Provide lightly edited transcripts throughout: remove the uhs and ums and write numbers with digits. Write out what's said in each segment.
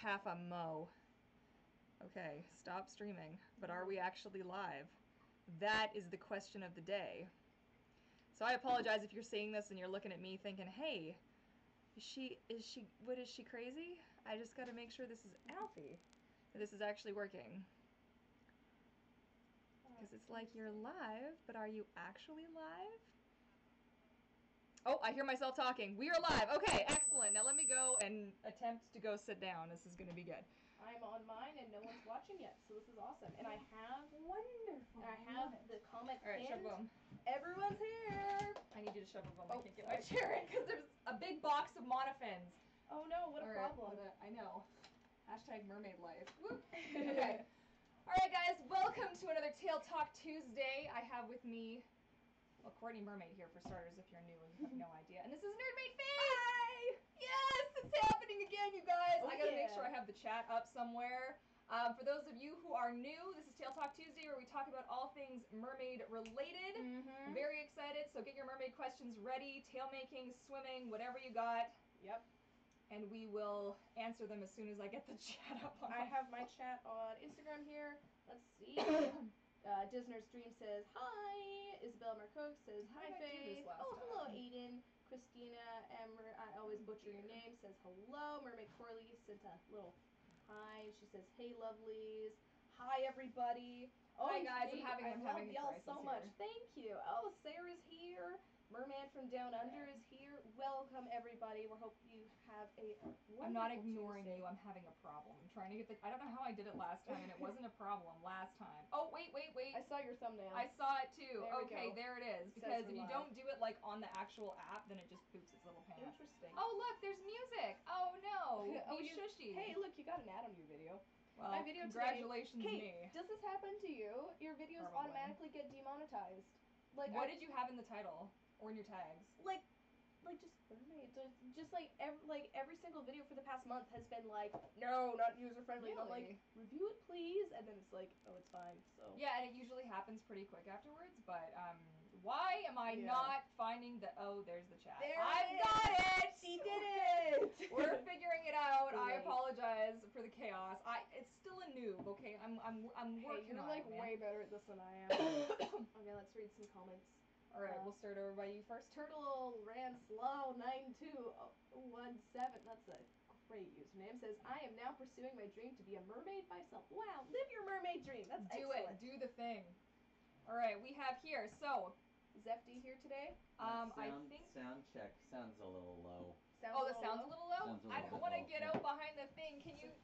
half a mo. Okay, stop streaming. But are we actually live? That is the question of the day. So I apologize if you're seeing this and you're looking at me thinking, hey, is she crazy? I just gotta make sure this is Alfie. This is actually working. Because it's like you're live, but are you actually live? Oh, I hear myself talking. We are live. Okay, excellent. Now let me go and attempt to go sit down. This is going to be good. I'm on mine and no one's watching yet, so this is awesome. And I have wonderful. I have the comment All right, pinned. shove them. Everyone's here. I need you to shove them. I can't get my chair in because there's a big box of monofins. Oh no, what a problem. I know. Hashtag mermaid life. Whoop. Okay. All right, guys. Welcome to another Tail Talk Tuesday. I have with me, well, Courtney Mermaid here for starters, if you're new and you have no idea. And this is Nerdmaid Face! Hi! Yes, it's happening again, you guys. I gotta make sure I have the chat up somewhere. For those of you who are new, this is Tail Talk Tuesday, where we talk about all things mermaid related. Very excited, so get your mermaid questions ready. Tail making, swimming, whatever you got. Yep. And we will answer them as soon as I get the chat up. I have my chat on Instagram here. Let's see. Disner's Dream says hi. Isabel Marcoque says hi, Faith. Oh, hello, Aiden. Christina Emmer, I always butcher your name, says hello. Mermaid Corley sent a little hi. She says, hey, lovelies. Hi, everybody. Oh, hi, guys. I'm having y'all so much. Thank you. Oh, Sarah's here. Merman from Down Under is here. Welcome, everybody. We hope you have a wonderful I'm not ignoring Tuesday. you. I'm having a problem. I'm trying to get the... I don't know how I did it last time, and it wasn't a problem last time. Oh, wait. I saw your thumbnail. I saw it, too. There there it is. Because if you don't do it, like, on the actual app, then it just poops its little pants. Interesting. Oh, look, there's music. Oh, no. Oh, shushy. Hey, look, you got an ad on your video. Well, my video congratulations, today, me. Kate, does this happen to you? Your videos Probably. automatically get demonetized. Like, what did you have in the title? Or in your tags? Like just mermaid. Just like every single video for the past month has been like, no, not user friendly. Really? And I'm like, review it please, and then it's like, oh, it's fine. So yeah, and it usually happens pretty quick afterwards. But why am I not finding the? Oh, there's the chat. I've got it. She did it. We're figuring it out. I apologize for the chaos. It's still a noob. Okay, I'm working. You're on like it, man. way better at this than I am. Okay, let's read some comments. All right, we'll start over by you first. Turtle ran slow 9217. That's a great username. Says, I am now pursuing my dream to be a mermaid myself. Wow, live your mermaid dream. That's excellent. Do the thing. All right, we have here. So, is FD here today? I think sound check sounds a little low. Sounds a little low. I don't want to get out behind the thing. Can you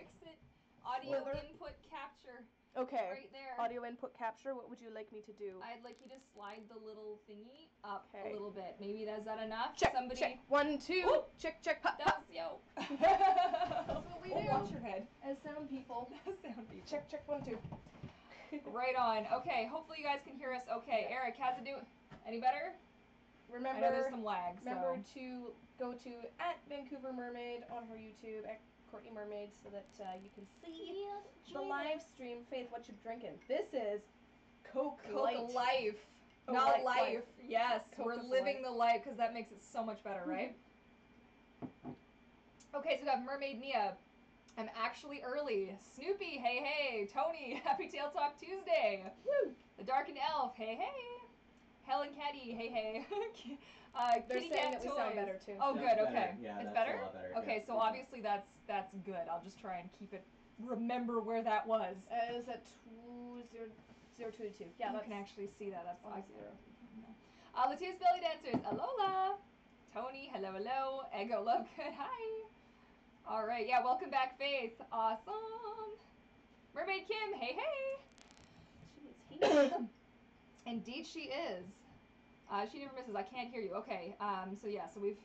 fix it? Audio input capture. Okay. Right there. Audio input capture. What would you like me to do? I'd like you to slide the little thingy up a little bit. Maybe is that enough? Check. Somebody. Check. 1, 2. Ooh. Check. That's yo. That's what we do. Watch your head. As sound people. Check. 1, 2. Right on. Okay. Hopefully you guys can hear us. Okay. Yeah. Eric, how's it doing? Any better? Remember. I know there's some lag. Remember to go to @Vancouver Mermaid on her YouTube. Courtney Mermaid, so that you can see the live stream. Faith, what you drinking? This is Coke Life. Not life. Yes, we're living the life because that makes it so much better, right? Okay, so we got Mermaid Nia. I'm actually early. Snoopy, hey. Tony, happy Tail Talk Tuesday. Woo! The Darkened Elf, hey. Helen Caddy, hey. They're saying that we sound better too. Oh, good. Okay, yeah, it's that's better. A lot better. Okay, so obviously that's good. I'll just try and keep it. Remember where that was. It was at 20022. Yeah, you can actually see that. That's awesome. 0. Latia's Belly Dancers, alola. Tony, hello. Ego, look good. Hi. All right, yeah, welcome back, Faith. Awesome. Mermaid Kim, hey. She is here. Indeed she is. She never misses. I can't hear you. Okay. So we've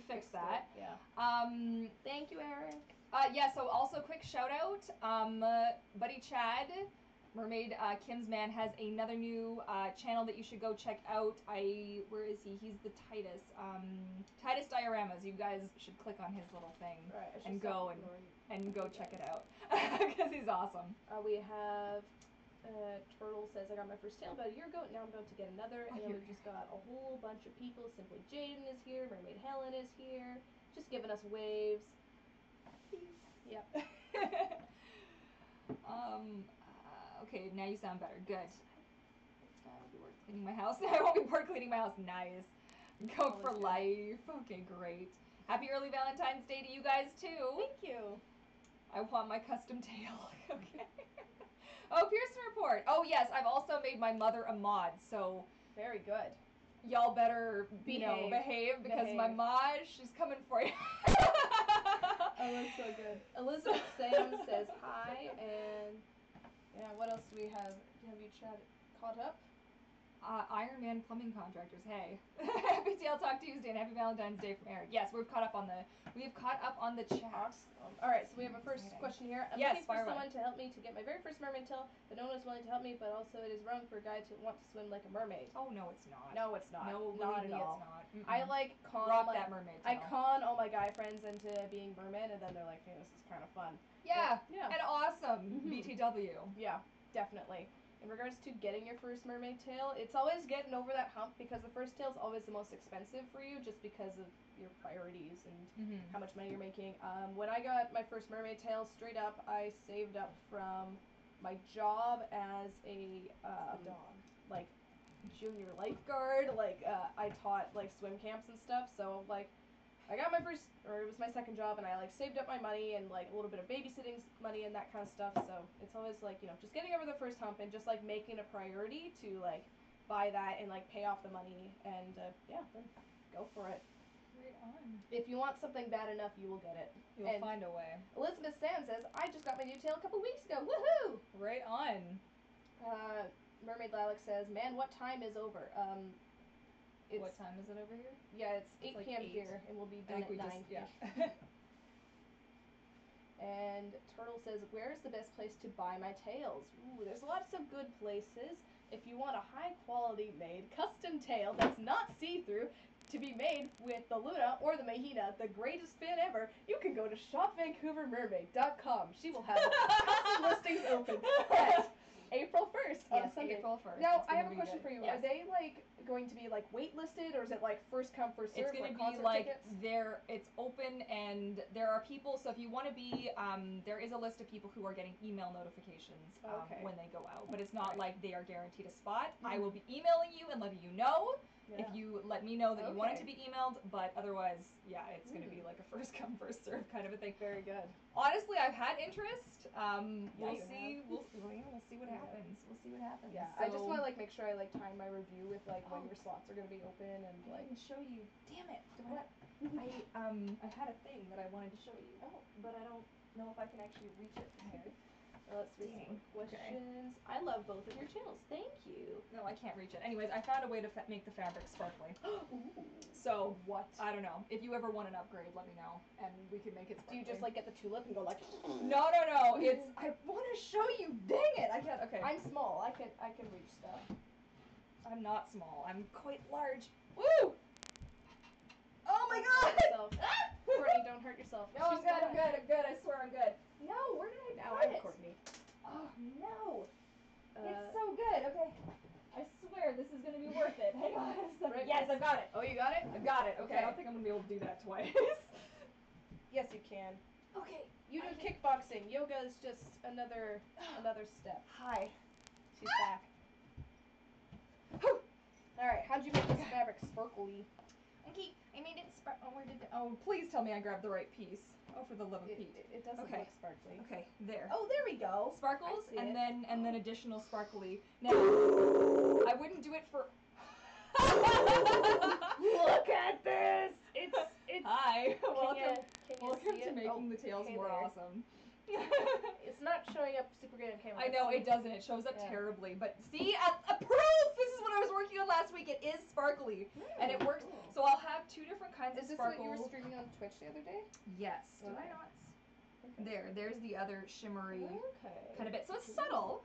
fixed that. It, yeah. Thank you, Eric. So also quick shout out. Buddy Chad, Mermaid Kim's man, has another new channel that you should go check out. Where is he? He's the Titus. Titus Dioramas. You guys should click on his little thing and go check it out because he's awesome. We have. Turtle says, I got my first tail about a year ago, now I'm about to get another, and then we've just got a whole bunch of people. Simply Jaden is here, Mermaid Helen is here, just giving us waves. Yeah, Yep. Okay, now you sound better. Good. I won't be bored cleaning my house. I won't be bored cleaning my house. Nice. Go for life. Okay, great. Happy early Valentine's Day to you guys too. Thank you. I want my custom tail. Okay. Oh, Pearson report. Oh yes, I've also made my mother a mod, so very good. Y'all better behave because my mod, she's coming for you. Oh, that's so good. Elizabeth Sam says hi, and yeah, what else do we have? Have you caught up? Iron Man Plumbing Contractors. Hey, happy Tail Talk Tuesday and happy Valentine's Day from Eric. Yes, we've caught up on the chat. All right, so we have a first question here. I'm yes, looking for someone to help me to get my very first mermaid tail, but no one is willing to help me. But also, it is wrong for a guy to want to swim like a mermaid. Oh no, it's not. No, it's not. No, not at all. It's not. I like rock that mermaid tail. I con all my guy friends into being mermen, and then they're like, "Hey, this is kind of fun." Yeah, yeah, and awesome. BTW. Yeah, definitely. In regards to getting your first mermaid tail, it's always getting over that hump because the first tail is always the most expensive for you just because of your priorities and how much money you're making. When I got my first mermaid tail, straight up, I saved up from my job as a like junior lifeguard. Like I taught like swim camps and stuff, so like I got my first, or it was my second job, and I like saved up my money and like a little bit of babysitting money and that kind of stuff. So it's always like, you know, just getting over the first hump and just like making a priority to like buy that and like pay off the money and yeah, then go for it. Right on. If you want something bad enough, you will get it. You'll find a way. Elizabeth Sand says, I just got my new tail a couple weeks ago. Woohoo! Right on. Mermaid Lilac says, man, what time is over? What time is it over here? Yeah, it's 8 like p.m. 8. here, and we'll be done at 9. And Turtle says, where is the best place to buy my tails? Ooh, there's lots of good places. If you want a high-quality made custom tail that's not see-through to be made with the Luna or the Mahina, the greatest fin ever, you can go to shopvancouvermermaid.com. She will have custom listings open at April 1st on Sunday. April 1st. Now, I have a question for you. Yes. Are they, like, going to be, like, waitlisted, or is it, like, first come, first serve? It's going to be, like, it's open, and there are people, so if you want to be, there is a list of people who are getting email notifications when they go out, but it's not like they are guaranteed a spot. I will be emailing you and letting you know. If you let me know that you want it to be emailed, but otherwise, yeah, it's going to be like a first come, first serve kind of a thing. Very good. Honestly, I've had interest. We'll see what happens. We'll see what happens. Yeah, so, I just want to like make sure I like time my review with like when your slots are going to be open and like. I can show you. Damn it! I had a thing that I wanted to show you. Oh, but I don't know if I can actually reach it from here. Let's read some questions. Okay. I love both of your tails. Thank you. No, I can't reach it. Anyways, I found a way to make the fabric sparkly. So what? I don't know. If you ever want an upgrade, let me know, and we can make it sparkly. Do you just like get the tulip and go like? No. It's I want to show you. Dang it! I can't. Okay. I'm small. I can reach stuff. I'm not small. I'm quite large. Woo! Oh my God! Courtney, don't hurt yourself. No, I'm good. I swear I'm good. No, where did I put it? I'm Courtney. Oh no! It's so good. Okay, I swear this is gonna be worth it. Hang on. Yes, I've got it. Oh, you got it? I've got it. Okay. I don't think I'm gonna be able to do that twice. Yes, you can. Okay. You do kickboxing. Yoga is just another step. Hi. She's back. All right. How'd you make this fabric sparkly? I made it Oh, please tell me I grabbed the right piece. Oh, for the love of Pete. It doesn't look sparkly. Okay, there. Oh, there we go. Sparkles, and then additional sparkly. Now, I wouldn't do it for. Look at this. It's. Hi. Welcome to making the tails more awesome. It's not showing up super good on camera. I know, it doesn't. It shows up terribly. But see, a proof! This is what I was working on last week. It is sparkly. And it works. So I'll have two different kinds of sparkles. Is this what you were streaming on Twitch the other day? Yes. Did I not? Okay. There's the other shimmery kind of bit. So it's subtle,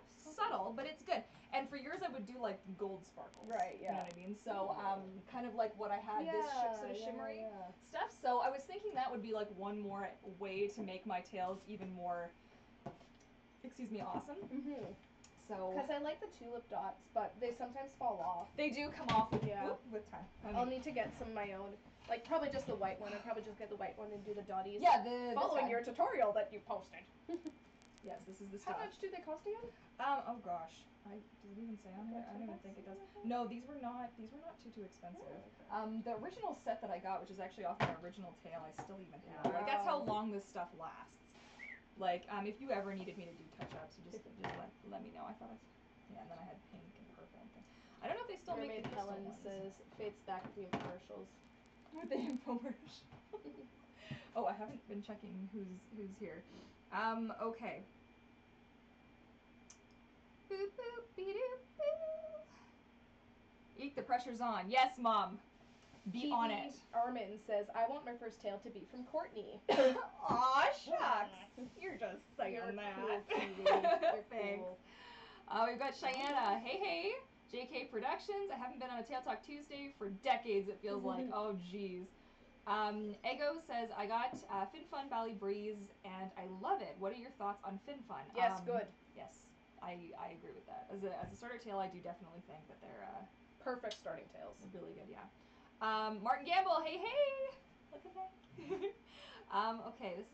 but it's good. And for yours, I would do like gold sparkles. Right, yeah. You know what I mean? So kind of like what I had, this sort of shimmery stuff. So I was thinking that would be like one more way to make my tails even more, awesome. So because I like the tulip dots, but they sometimes fall off. they do come off with, Yeah. with time. I'll need to get some of my own. Like, probably just the white one. I'll probably just get the white one and do the dotties. Yeah, following your tutorial that you posted. Yes, this is the stuff. How much do they cost again? Oh gosh. Does it even say on here? I don't even think it does. No, these were not too expensive. Oh, okay. The original set that I got, which is actually off my original tail, I still even have. Like, that's how long this stuff lasts. Like, if you ever needed me to do touch-ups, you just let me know. I thought yeah, and then I had pink and purple and things. I don't know if they still make the crystal ones. Says fades back with the infomercials. With the infomercial. Oh, I haven't been checking who's here. Okay. Boop boop beep doop boop. Eek, the pressure's on. Yes, Mom. Be on it. Armin says, I want my first tail to be from Courtney. Aw, shucks. You're just saying that. Cool, You're Thanks. cool. We've got Cheyenne. Hey. JK Productions. I haven't been on a Tail Talk Tuesday for decades, it feels like. Oh, jeez. Ego says, I got Fin Fun Valley Breeze, and I love it. What are your thoughts on Fin Fun? Yes, good. Yes, I agree with that. As a starter tail, I do definitely think that they're perfect starting tails. Really good, yeah. Martin Gamble, hey. Look at that. Okay, this is...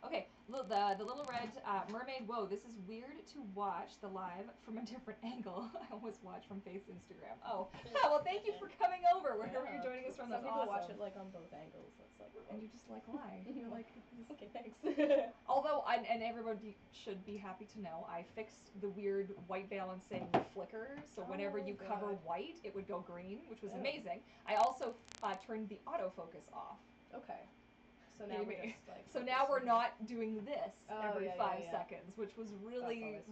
Okay, the Little Red Mermaid. Whoa, this is weird to watch the live from a different angle. I always watch from Faith's Instagram. Oh, well, thank you for coming over wherever you're joining us from. That's Some people awesome. watch it like on both angles. That's like, and you just like lie. You're like, okay, thanks. Although, and everybody should be happy to know, I fixed the weird white balancing flicker, so whenever you cover white, it would go green, which was amazing. I also turned the autofocus off. Okay. So now we're just like. So now we're not doing this every 5 yeah. seconds, which was really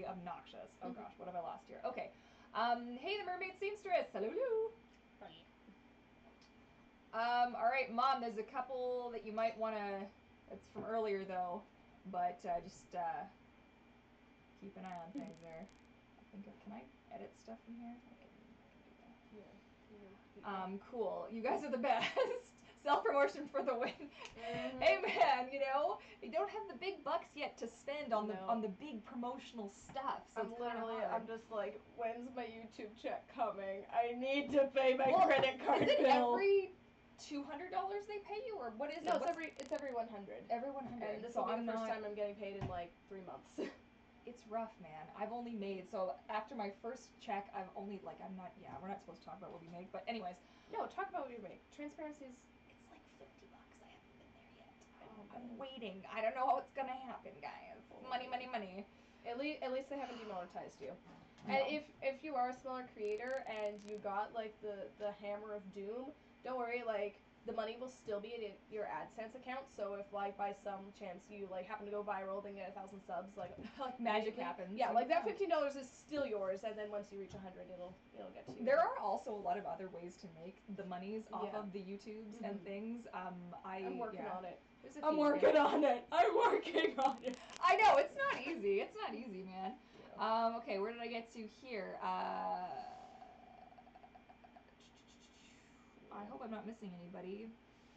obnoxious. Oh gosh, what have I lost here? Okay. Hey, the Mermaid Seamstress. Hello. All right, Mom. There's a couple that you might want to. It's from earlier though, but just keep an eye on things there. Can I edit stuff from here? Yeah. Cool. You guys are the best. Self-promotion for the win. Hey man, you don't have the big bucks yet to spend on the big promotional stuff. So I'm just like, when's my YouTube check coming? I need to pay my credit card bill. Is it every $200 they pay you, or what is it? No, it's every 100. Every 100. And this will be the first time I'm getting paid in like 3 months. It's rough, man. I've only made, so after my first check, we're not supposed to talk about what we make, but anyways. No, talk about what you make. Transparency is. It's like $50. I haven't been there yet. I'm waiting. I don't know how it's gonna happen, guys. Money. At least they haven't demonetized you. No. And if you are a smaller creator and you got like the hammer of doom, don't worry, like the money will still be in your AdSense account. So if like by some chance you like happen to go viral, then get 1,000 subs, like magic happens. Yeah, like that $15 is still yours, and then once you reach 100, it'll get to you. There are also a lot of other ways to make the monies off of the YouTubes and things. I'm working on it. I'm working on it. I know, it's not easy. It's not easy, man. Yeah. Okay, where did I get to here? I hope I'm not missing anybody.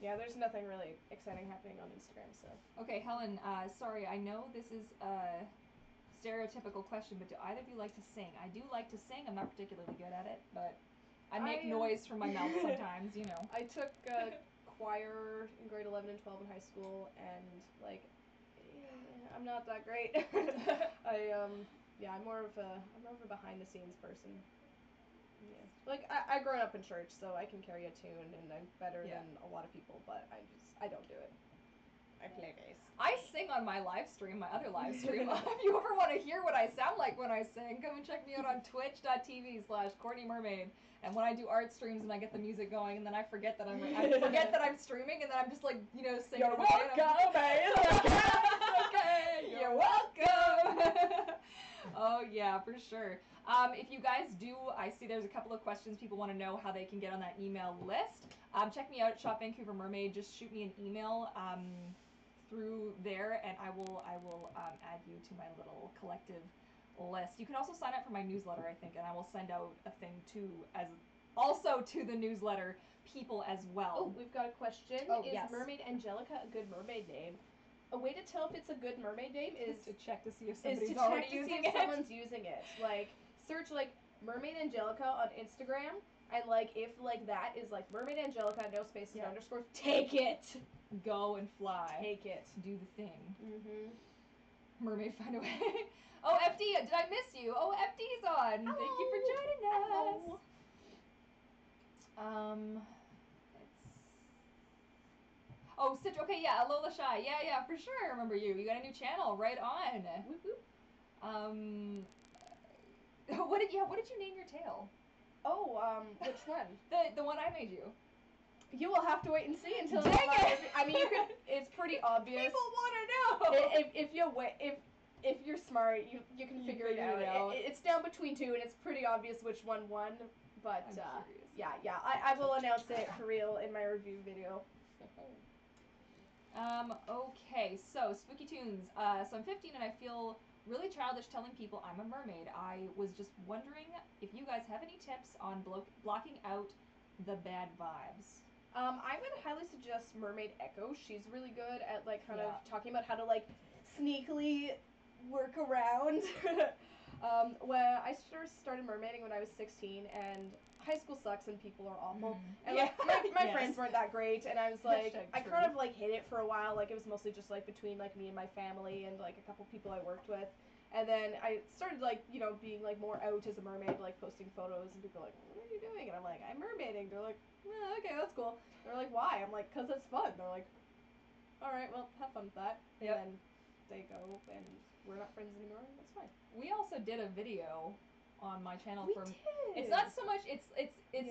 Yeah, there's nothing really exciting happening on Instagram, so. Okay, Helen, sorry, I know this is a stereotypical question, but do either of you like to sing? I do like to sing. I'm not particularly good at it, but I make noise from my mouth sometimes, I took choir in grade 11 and 12 in high school, and like, I'm not that great. I'm more of a behind the scenes person. Yeah. Like I grew up in church, so I can carry a tune, and I'm better than a lot of people, but I don't do it. I play bass. I sing on my live stream, my other live stream. If you ever want to hear what I sound like when I sing, come and check me out on twitch.tv/Courtney Mermaid. And when I do art streams and I get the music going, and then I forget that I'm streaming, and then I'm just like, singing. You're welcome, okay, you're welcome. Oh yeah, for sure. If you guys do, I see there's a couple of questions people want to know how they can get on that email list. Check me out at Shop Vancouver Mermaid. Just shoot me an email through there, and I will add you to my little collective list. You can also sign up for my newsletter, I think, and I will send out a thing to the newsletter people as well. Oh, we've got a question. Is Mermaid Angelica a good mermaid name? a way to tell if it's a good mermaid name is to check to see if is somebody's to already check to using see if it. someone's using it. Like, search, like, Mermaid Angelica on Instagram, and, like, if, like, that is, like, Mermaid Angelica, no spaces, no underscores, take it! Go and fly. Take it. Do the thing. Mm-hmm. Mermaid find a way. Oh, FD, did I miss you? Oh, FD's on. Hello. Thank you for joining us. Hello. Oh, okay, yeah, Alola Shy. Yeah, for sure I remember you. You got a new channel, right on. Whoop, whoop. What did you name your tail? Oh, which one? The one I made you. You will have to wait and see until. Dang it! I mean, you could. It's pretty obvious. People want to know. If you're smart, you can figure it out. It's down between two, and it's pretty obvious which one won. But yeah, I will announce it for real in my review video. Okay, so Spooky Tunes. So I'm 15 and I feel really childish telling people I'm a mermaid. I was just wondering if you guys have any tips on blocking out the bad vibes. I would highly suggest Mermaid Echo. She's really good at like kind of talking about how to like sneakily work around. When I first started mermaiding when I was 16, and high school sucks and people are awful. And like my friends weren't that great, and I was like, I kind of like hid it for a while. Like it was mostly just like between like me and my family and like a couple people I worked with. And then I started like, you know, being like more out as a mermaid, like posting photos, and people are like, what are you doing? And I'm like, I'm mermaiding. They're like, okay, that's cool. They're like, why? I'm like, 'cause it's fun. They're like, all right, well, have fun with that. And then they go, and we're not friends anymore, and that's fine. We also did a video on my channel We for. did. It's not so much. It's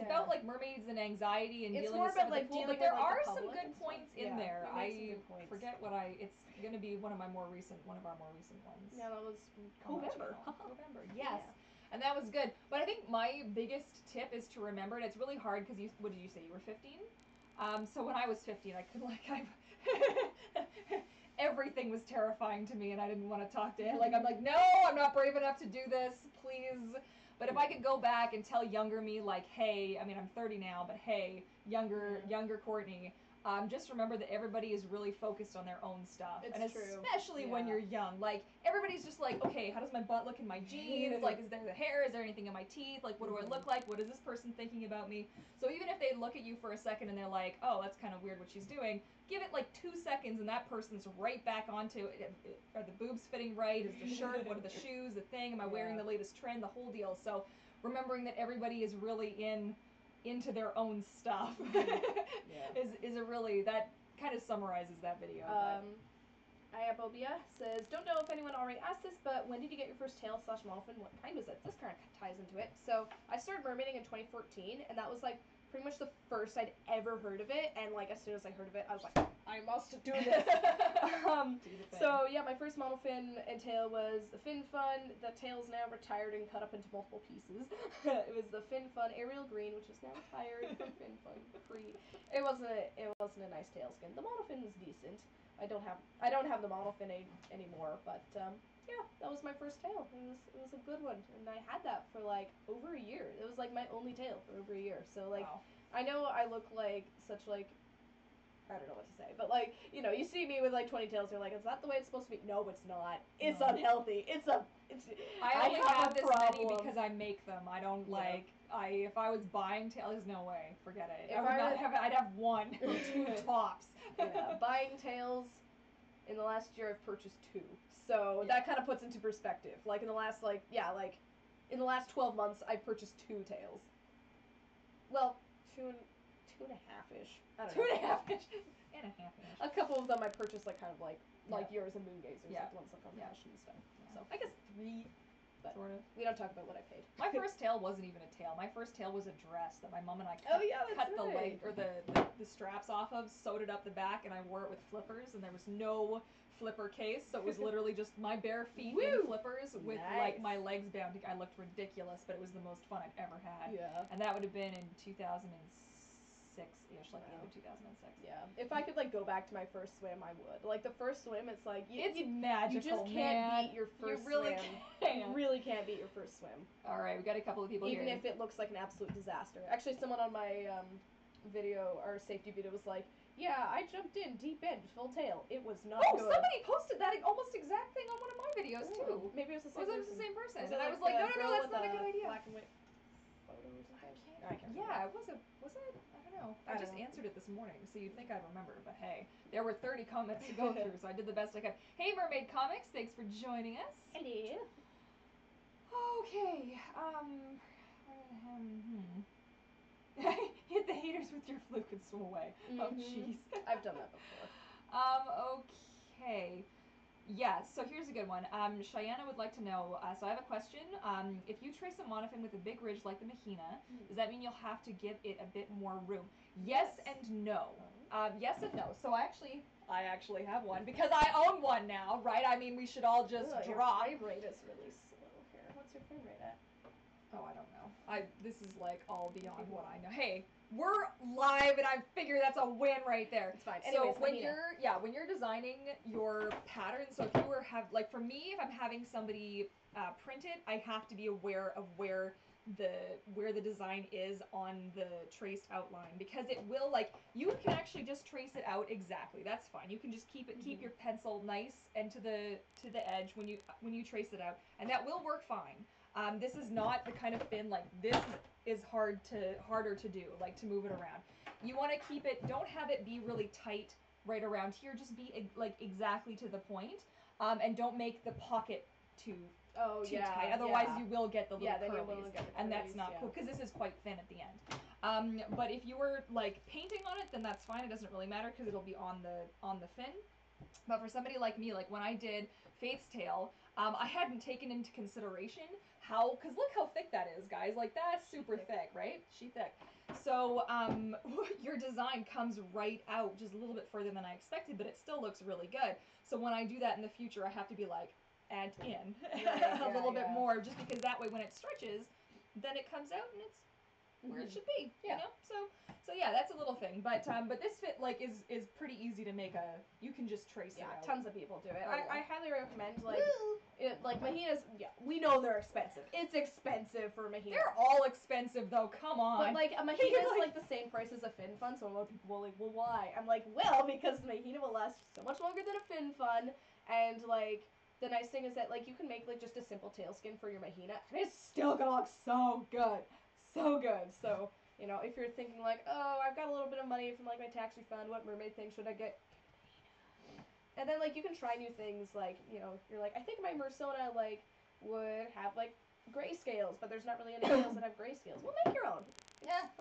about like mermaids and anxiety and it's dealing more with about stuff like in the pool. dealing But there with, like, are the some public good and stuff. points in there. I forget what It's gonna be one of our more recent ones. Yeah, that was November. November. Yes. Yeah. And that was good. But I think my biggest tip is to remember, and it's really hard because what did you say? You were 15? So when I was 15, I could everything was terrifying to me, and I didn't want to talk to him. Like I'm like, no, I'm not brave enough to do this, please. But if I could go back and tell younger me, like, hey, I mean, I'm 30 now, but hey, younger Courtney, just remember that everybody is really focused on their own stuff. It's and true. Especially when you're young. Like, everybody's just like, okay, how does my butt look in my jeans? Like, is there the hair? Is there anything in my teeth? Like, what do I look like? What is this person thinking about me? So even if they look at you for a second and they're like, oh, that's kind of weird what she's doing, give it like 2 seconds and that person's right back onto it. Are the boobs fitting right? Is the shirt? What are the shoes? The thing? Am I wearing the latest trend? The whole deal. So remembering that everybody is really into their own stuff is a really, that kind of summarizes that video. Iabobia says, don't know if anyone already asked this, but when did you get your first tail / monofin? What kind was it? This kind of ties into it. So I started mermaiding in 2014, and that was like pretty much the first I'd ever heard of it, and like as soon as I heard of it, I was like, I must do this. So yeah, my first monofin and tail was the Fin Fun. The tail's now retired and cut up into multiple pieces. It was the Fin Fun Ariel Green, which is now retired from Fin Fun It wasn't a nice tail skin. The monofin was decent. I don't have the monofin anymore, but yeah, that was my first tail. It was a good one, and I had that for like over a year. It was like my only tail for over a year. So like, I know I look like such like, I don't know what to say, but like, you know, you see me with like 20 tails, you're like, is that the way it's supposed to be? No, it's not. It's unhealthy. I only have this many because I make them. I don't if I was buying tails, there's no way. Forget it. I'd have one or two tops. Yeah, buying tails, in the last year I've purchased 2. So that kind of puts into perspective. Like in the last in the last 12 months I've purchased 2 tails. Well, 2.5-ish. I don't know. 2.5-ish. And a half-ish. A couple of them I purchased like kind of like yours and moon gazers, like the ones that come fashion and stuff. So I guess 3. But sort of. We don't talk about what I paid. My first tail wasn't even a tail. My first tail was a dress that my mom and I cut the leg or the straps off of, sewed it up the back, and I wore it with flippers, and there was no flipper case, so it was literally just my bare feet in flippers with like my legs bound. I looked ridiculous, but it was the most fun I'd ever had. Yeah. And that would have been in 2006-ish, like the end of 2006. Yeah. If I could like go back to my first swim, I would. Like the first swim, it's like it's magical. You just can't beat your first swim. You really can't beat your first swim. All right, we got a couple of people even here. If it looks like an absolute disaster. Actually, someone on my video, our safety video, was like, Yeah, I jumped in deep end, full tail. It was not Oh, good. somebody posted that almost exact thing on one of my videos too. Maybe it was the same person. Was it the same person? Was And I like was like, no, that's not a with good idea. Black and white photo or something. I can't remember. Yeah, was it? I don't know. I just answered it this morning, so you'd think I'd remember. But hey, there were 30 comments to go through, so I did the best I could. Hey, Mermaid Comics, thanks for joining us. Hello. Okay. Hit the haters with your fluke and swim away. Oh, jeez. I've done that before. Okay. Yeah, so here's a good one. Cheyenne would like to know, so I have a question. If you trace a monofin with a big ridge like the Mahina, does that mean you'll have to give it a bit more room? Yes and no. Yes and no. So I actually have one because I own one now, right? I mean, we should all just drop. Your frame rate is really slow here. What's your frame rate at? Oh, I don't know. This is like all beyond what I know. Hey, we're live, and I figure that's a win right there. It's fine. So Anyways, when you're designing your pattern, so if you were for me, if I'm having somebody print it, I have to be aware of where the design is on the traced outline, because it will, like, you can actually just trace it out exactly. That's fine. You can just keep your pencil nice and to the edge when you trace it out, and that will work fine. This is not the kind of fin, like, this is harder to do, like, to move it around. You want to keep it, don't have it be really tight right around here, just be like exactly to the point, and don't make the pocket too tight, otherwise you will get the little curlies, and that's not cool, because this is quite thin at the end. But if you were like painting on it, then that's fine. It doesn't really matter because it'll be on the fin. But for somebody like me, like when I did Faith's tail, I hadn't taken into consideration because look how thick that is, guys. Like, that's super thick, right? She's thick. So your design comes right out just a little bit further than I expected, but it still looks really good. So when I do that in the future, I have to be like, add in a little bit more, just because that way when it stretches, then it comes out and it's where it should be, you know? So yeah, that's a little thing, but this fit, like, is pretty easy to make you can just trace it out. Tons of people do it. I highly recommend, like Mahinas, we know they're expensive. It's expensive for Mahina. They're all expensive though, come on. But like, a Mahina is like the same price as a fin fun, so a lot of people will like, well, why? I'm like, well, because Mahina will last so much longer than a fin fun, and like, the nice thing is that, like, you can make, like, just a simple tail skin for your Mahina, and it's still gonna look so good. So good. So, you know, if you're thinking, like, oh, I've got a little bit of money from, like, my tax refund, what mermaid thing should I get? And then, like, you can try new things, like, you know, you're like, I think my Mersona, like, would have, like, gray scales, but there's not really any scales that have gray scales. Well, make your own. Yeah.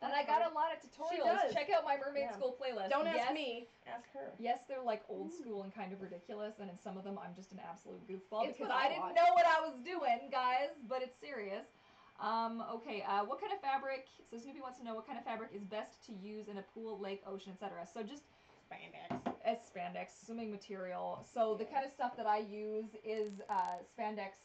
And I got a lot of tutorials. Check out my mermaid school playlist. Don't ask me. Ask her. Yes, they're like old school and kind of ridiculous, and in some of them I'm just an absolute goofball because I didn't know what I was doing, guys, but it's serious. Okay, what kind of fabric, so Snoopy wants to know what kind of fabric is best to use in a pool, lake, ocean, etc. So just spandex. It's spandex, swimming material. So the kind of stuff that I use is spandex,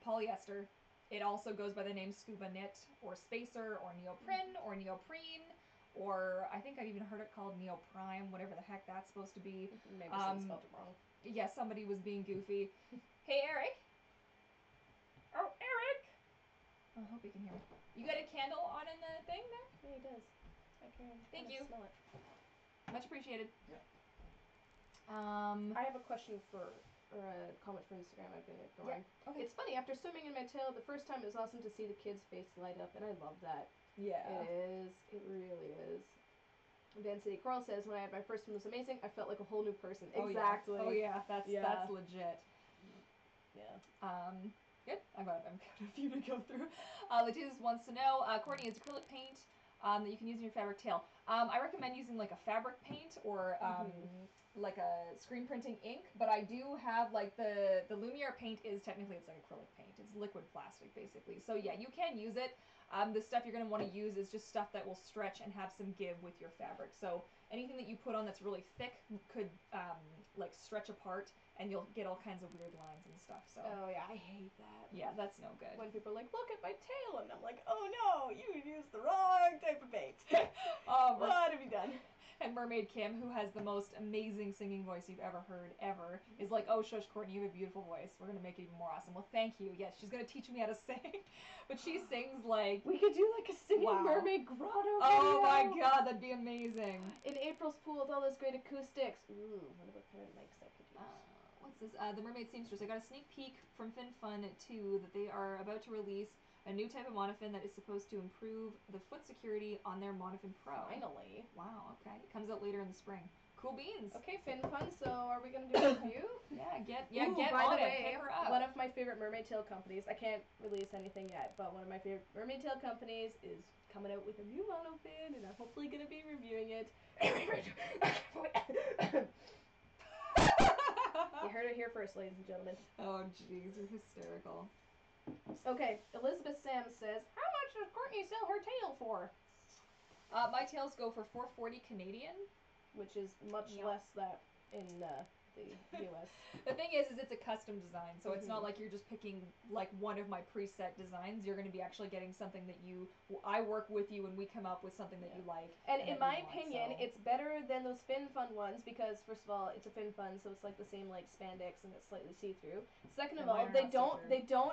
polyester. It also goes by the name scuba knit, or spacer, or neoprene, or neoprene, or I think I've even heard it called neoprime, whatever the heck that's supposed to be. Maybe someone spelled it wrong. Yeah, somebody was being goofy. Hey, Eric. Oh, Eric. I hope you can hear me. You got a candle on in the thing there? Yeah, he does. I can. Thank you. Smell it. Much appreciated. Yeah. I have a question or a comment for Instagram. I've been ignoring. Yeah. Okay. It's funny. After swimming in my tail, the first time it was awesome to see the kids' face light up, and I love that. Yeah. It is. It really is. Van City Coral says, when I had my first one, it was amazing. I felt like a whole new person. Oh, exactly. Yeah. Oh yeah, that's legit. Yeah. Good. I've got a few to go through. Latiz wants to know, Courtney, is acrylic paint that you can use in your fabric tail. I recommend using like a fabric paint or like a screen printing ink, but I do have like the Lumiere paint is technically, it's like acrylic paint. It's liquid plastic basically. So yeah, you can use it. The stuff you're going to want to use is just stuff that will stretch and have some give with your fabric. So anything that you put on that's really thick could like stretch apart, and you'll get all kinds of weird lines and stuff. So. Oh yeah, I hate that. Yeah, that's no good. When people are like, look at my tail, and I'm like, oh no, you used the wrong type of paint. What have you done? And Mermaid Kim, who has the most amazing singing voice you've ever heard, is like, oh, shush, Courtney, you have a beautiful voice. We're going to make it even more awesome. Well, thank you. Yes, she's going to teach me how to sing. But she sings like... We could do like a singing mermaid grotto Oh video. my god, that'd be amazing. In April's pool with all those great acoustics. Ooh, wonder what kind of mics I could use. What's this? The Mermaid Seamstress. I got a sneak peek from FinFun 2 that they are about to release a new type of monofin that is supposed to improve the foot security on their Monofin Pro. Finally. Wow, okay. It comes out later in the spring. Cool beans. Okay, FinFun, so are we going to do a review? Get by on the it. way, Pay her up. one of my favorite mermaid tail companies, I can't release anything yet, but one of my favorite mermaid tail companies is coming out with a new monofin, and I'm hopefully going to be reviewing it. You heard it here first, ladies and gentlemen. Oh, jeez, you're hysterical. Okay, Elizabeth Sam says, how much does Courtney sell her tail for? My tails go for $4.40 Canadian. Which is much less that in the US. The thing is it's a custom design, so it's not like you're just picking like one of my preset designs. You're going to be actually getting something that I work with you and we come up with something that you like. And in my opinion, it's better than those FinFun ones because first of all, it's a FinFun, so it's like the same like spandex and it's slightly see-through. Second of all, they don't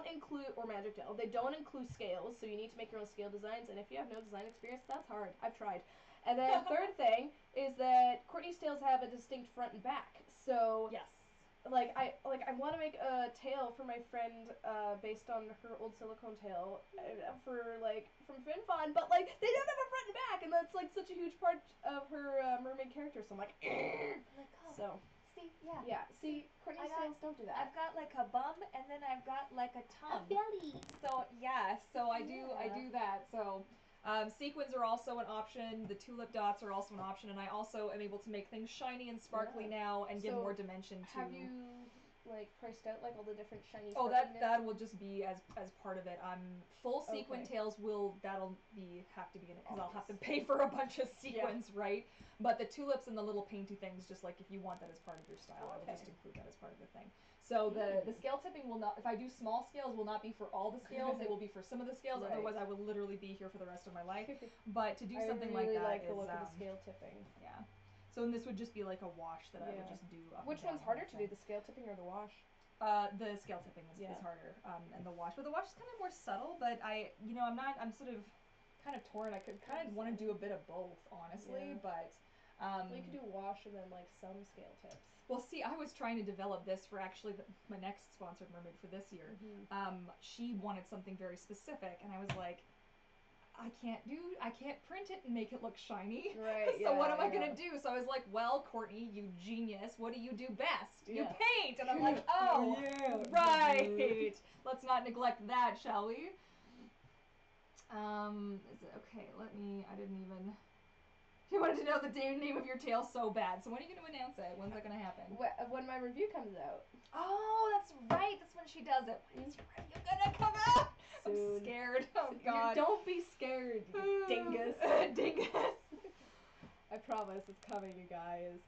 include or magic tail. They don't include scales, so you need to make your own scale designs. And if you have no design experience, that's hard. I've tried. And then third thing is that Courtney's tails have a distinct front and back. So yes. I want to make a tail for my friend based on her old silicone tail from FinFun, but like they don't have a front and back, and that's like such a huge part of her mermaid character. So I'm like, so see, see, Courtney's tails don't do that. I've got like a bum, and then I've got like a tongue, a belly. So I do that. So. Sequins are also an option, the tulip dots are also an option, and I also am able to make things shiny and sparkly now and give more dimension to... Have you, like, priced out, like, all the different shiny that will just be as part of it. Full sequin tails have to be in it, because I'll have to pay for a bunch of sequins, right? But the tulips and the little painty things, just like if you want that as part of your style, I will just include that as part of the thing. So the scale tipping will not, if I do small scales, will not be for all the scales. It will be for some of the scales. Right. Otherwise, I will literally be here for the rest of my life. But to do something like that the look of the scale tipping. Yeah. So this would just be like a wash that I would just do. Which one's harder to do, the scale tipping or the wash? The scale tipping is harder, and the wash. But the wash is kind of more subtle. But I'm sort of kind of torn. I could kind of want to do a bit of both, honestly. Yeah. But you could do wash and then like some scale tips. Well, see, I was trying to develop this for actually my next sponsored mermaid for this year. She wanted something very specific, and I was like, I can't print it and make it look shiny. Right. So what am I gonna do? So I was like, well, Courtney, you genius, what do you do best? You paint. And I'm like, oh, right. Let's not neglect that, shall we? Okay, I didn't even... You wanted to know the name of your tail so bad. So when are you going to announce it? When's that going to happen? When my review comes out. Oh, that's right. That's when she does it. When's your review going to come out? Soon. I'm scared. Oh, God. Don't be scared, you dingus. Dingus. I promise it's coming, you guys.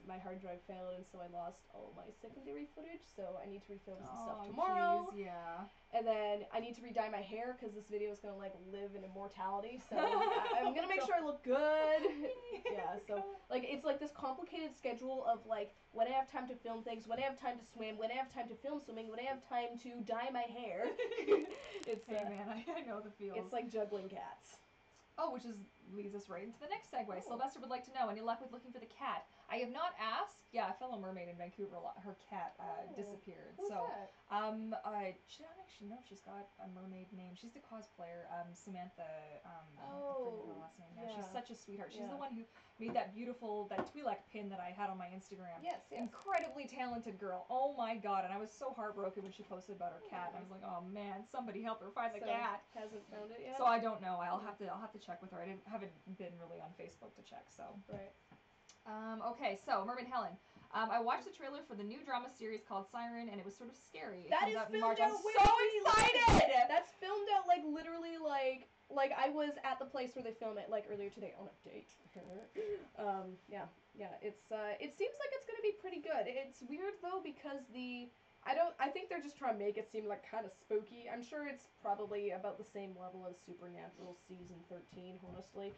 My hard drive failed, and so I lost all my secondary footage, so I need to refilm some stuff tomorrow. Geez, yeah. And then I need to re-dye my hair, because this video is going to, like, live in immortality, so I'm going to make sure I look good. Yeah, so, like, it's, like, this complicated schedule of, like, when I have time to film things, when I have time to swim, when I have time to film swimming, when I have time to dye my hair. Hey, man, I know the feels. It's like juggling cats. Oh, which leads us right into the next segue. Oh. Sylvester would like to know, any luck with looking for the cat? I have not asked. Yeah, a fellow mermaid in Vancouver, her cat disappeared. Who's that? She don't actually know if she's got a mermaid name. She's the cosplayer, Samantha. I forget her last name now. Yeah. She's such a sweetheart. She's the one who made that Twi'lek pin that I had on my Instagram. Yes. Incredibly talented girl. Oh my God! And I was so heartbroken when she posted about her cat. And I was like, oh man, somebody help her find the cat. Hasn't found it yet. So I don't know. I'll have to check with her. I haven't been really on Facebook to check. So. Right. Okay, so Mermaid Helen. I watched the trailer for the new drama series called Siren, and it was sort of scary. That is filmed out. I'm so excited. That's filmed out like literally like I was at the place where they film it like earlier today on a date. Yeah. It seems like it's gonna be pretty good. It's weird though because I think they're just trying to make it seem like kind of spooky. I'm sure it's probably about the same level as Supernatural season 13, honestly.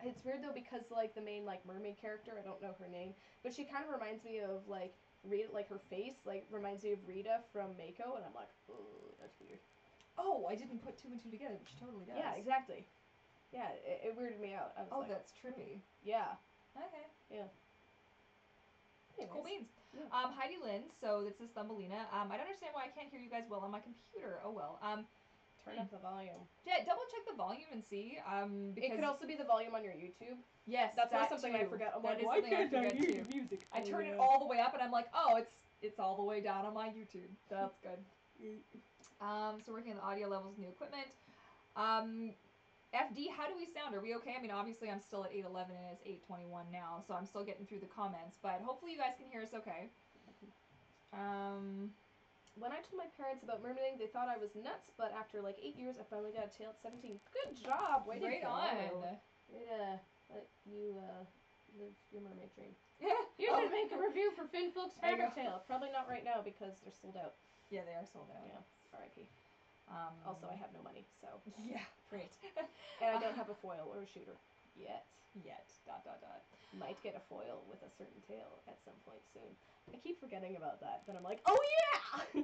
it's weird though because like the main like mermaid character, I don't know her name, but she kind of reminds me of like Rita, like her face like reminds me of Rita from Mako, and I'm like, oh, that's weird. Oh, I didn't put 2 and 2 together, but she totally does. Yeah, exactly. Yeah, it weirded me out. I was like, that's trippy. Yeah. Okay. Yeah. Anyways. Cool beans. Yeah. Heidi Lynn, so this is Thumbelina. I don't understand why I can't hear you guys well on my computer. Oh well. Turn up the volume. Yeah, double check the volume and see. Because it could also be the volume on your YouTube. Yes, that's something I forget. I'm like, why can't I hear your music? I turn it all the way up and I'm like, oh, it's all the way down on my YouTube. That's good. So working on the audio levels, new equipment. FD, how do we sound? Are we okay? I mean, obviously I'm still at 8:11 and it's 8:21 now, so I'm still getting through the comments, but hopefully you guys can hear us okay. When I told my parents about mermaiding, they thought I was nuts, but after like 8 years, I finally got a tail at 17. Good job! Way to Right go. on. Way to let you live your mermaid dream. You should make a review for Finn Folk's favorite tail. Probably not right now because they're sold out. Yeah, they are sold out. Yeah, R.I.P. Also, I have no money, so. Yeah, great. And I don't have a foil or a shooter. Yet. Dot. Might get a foil with a certain tail at some point soon. I keep forgetting about that, but I'm like, oh yeah!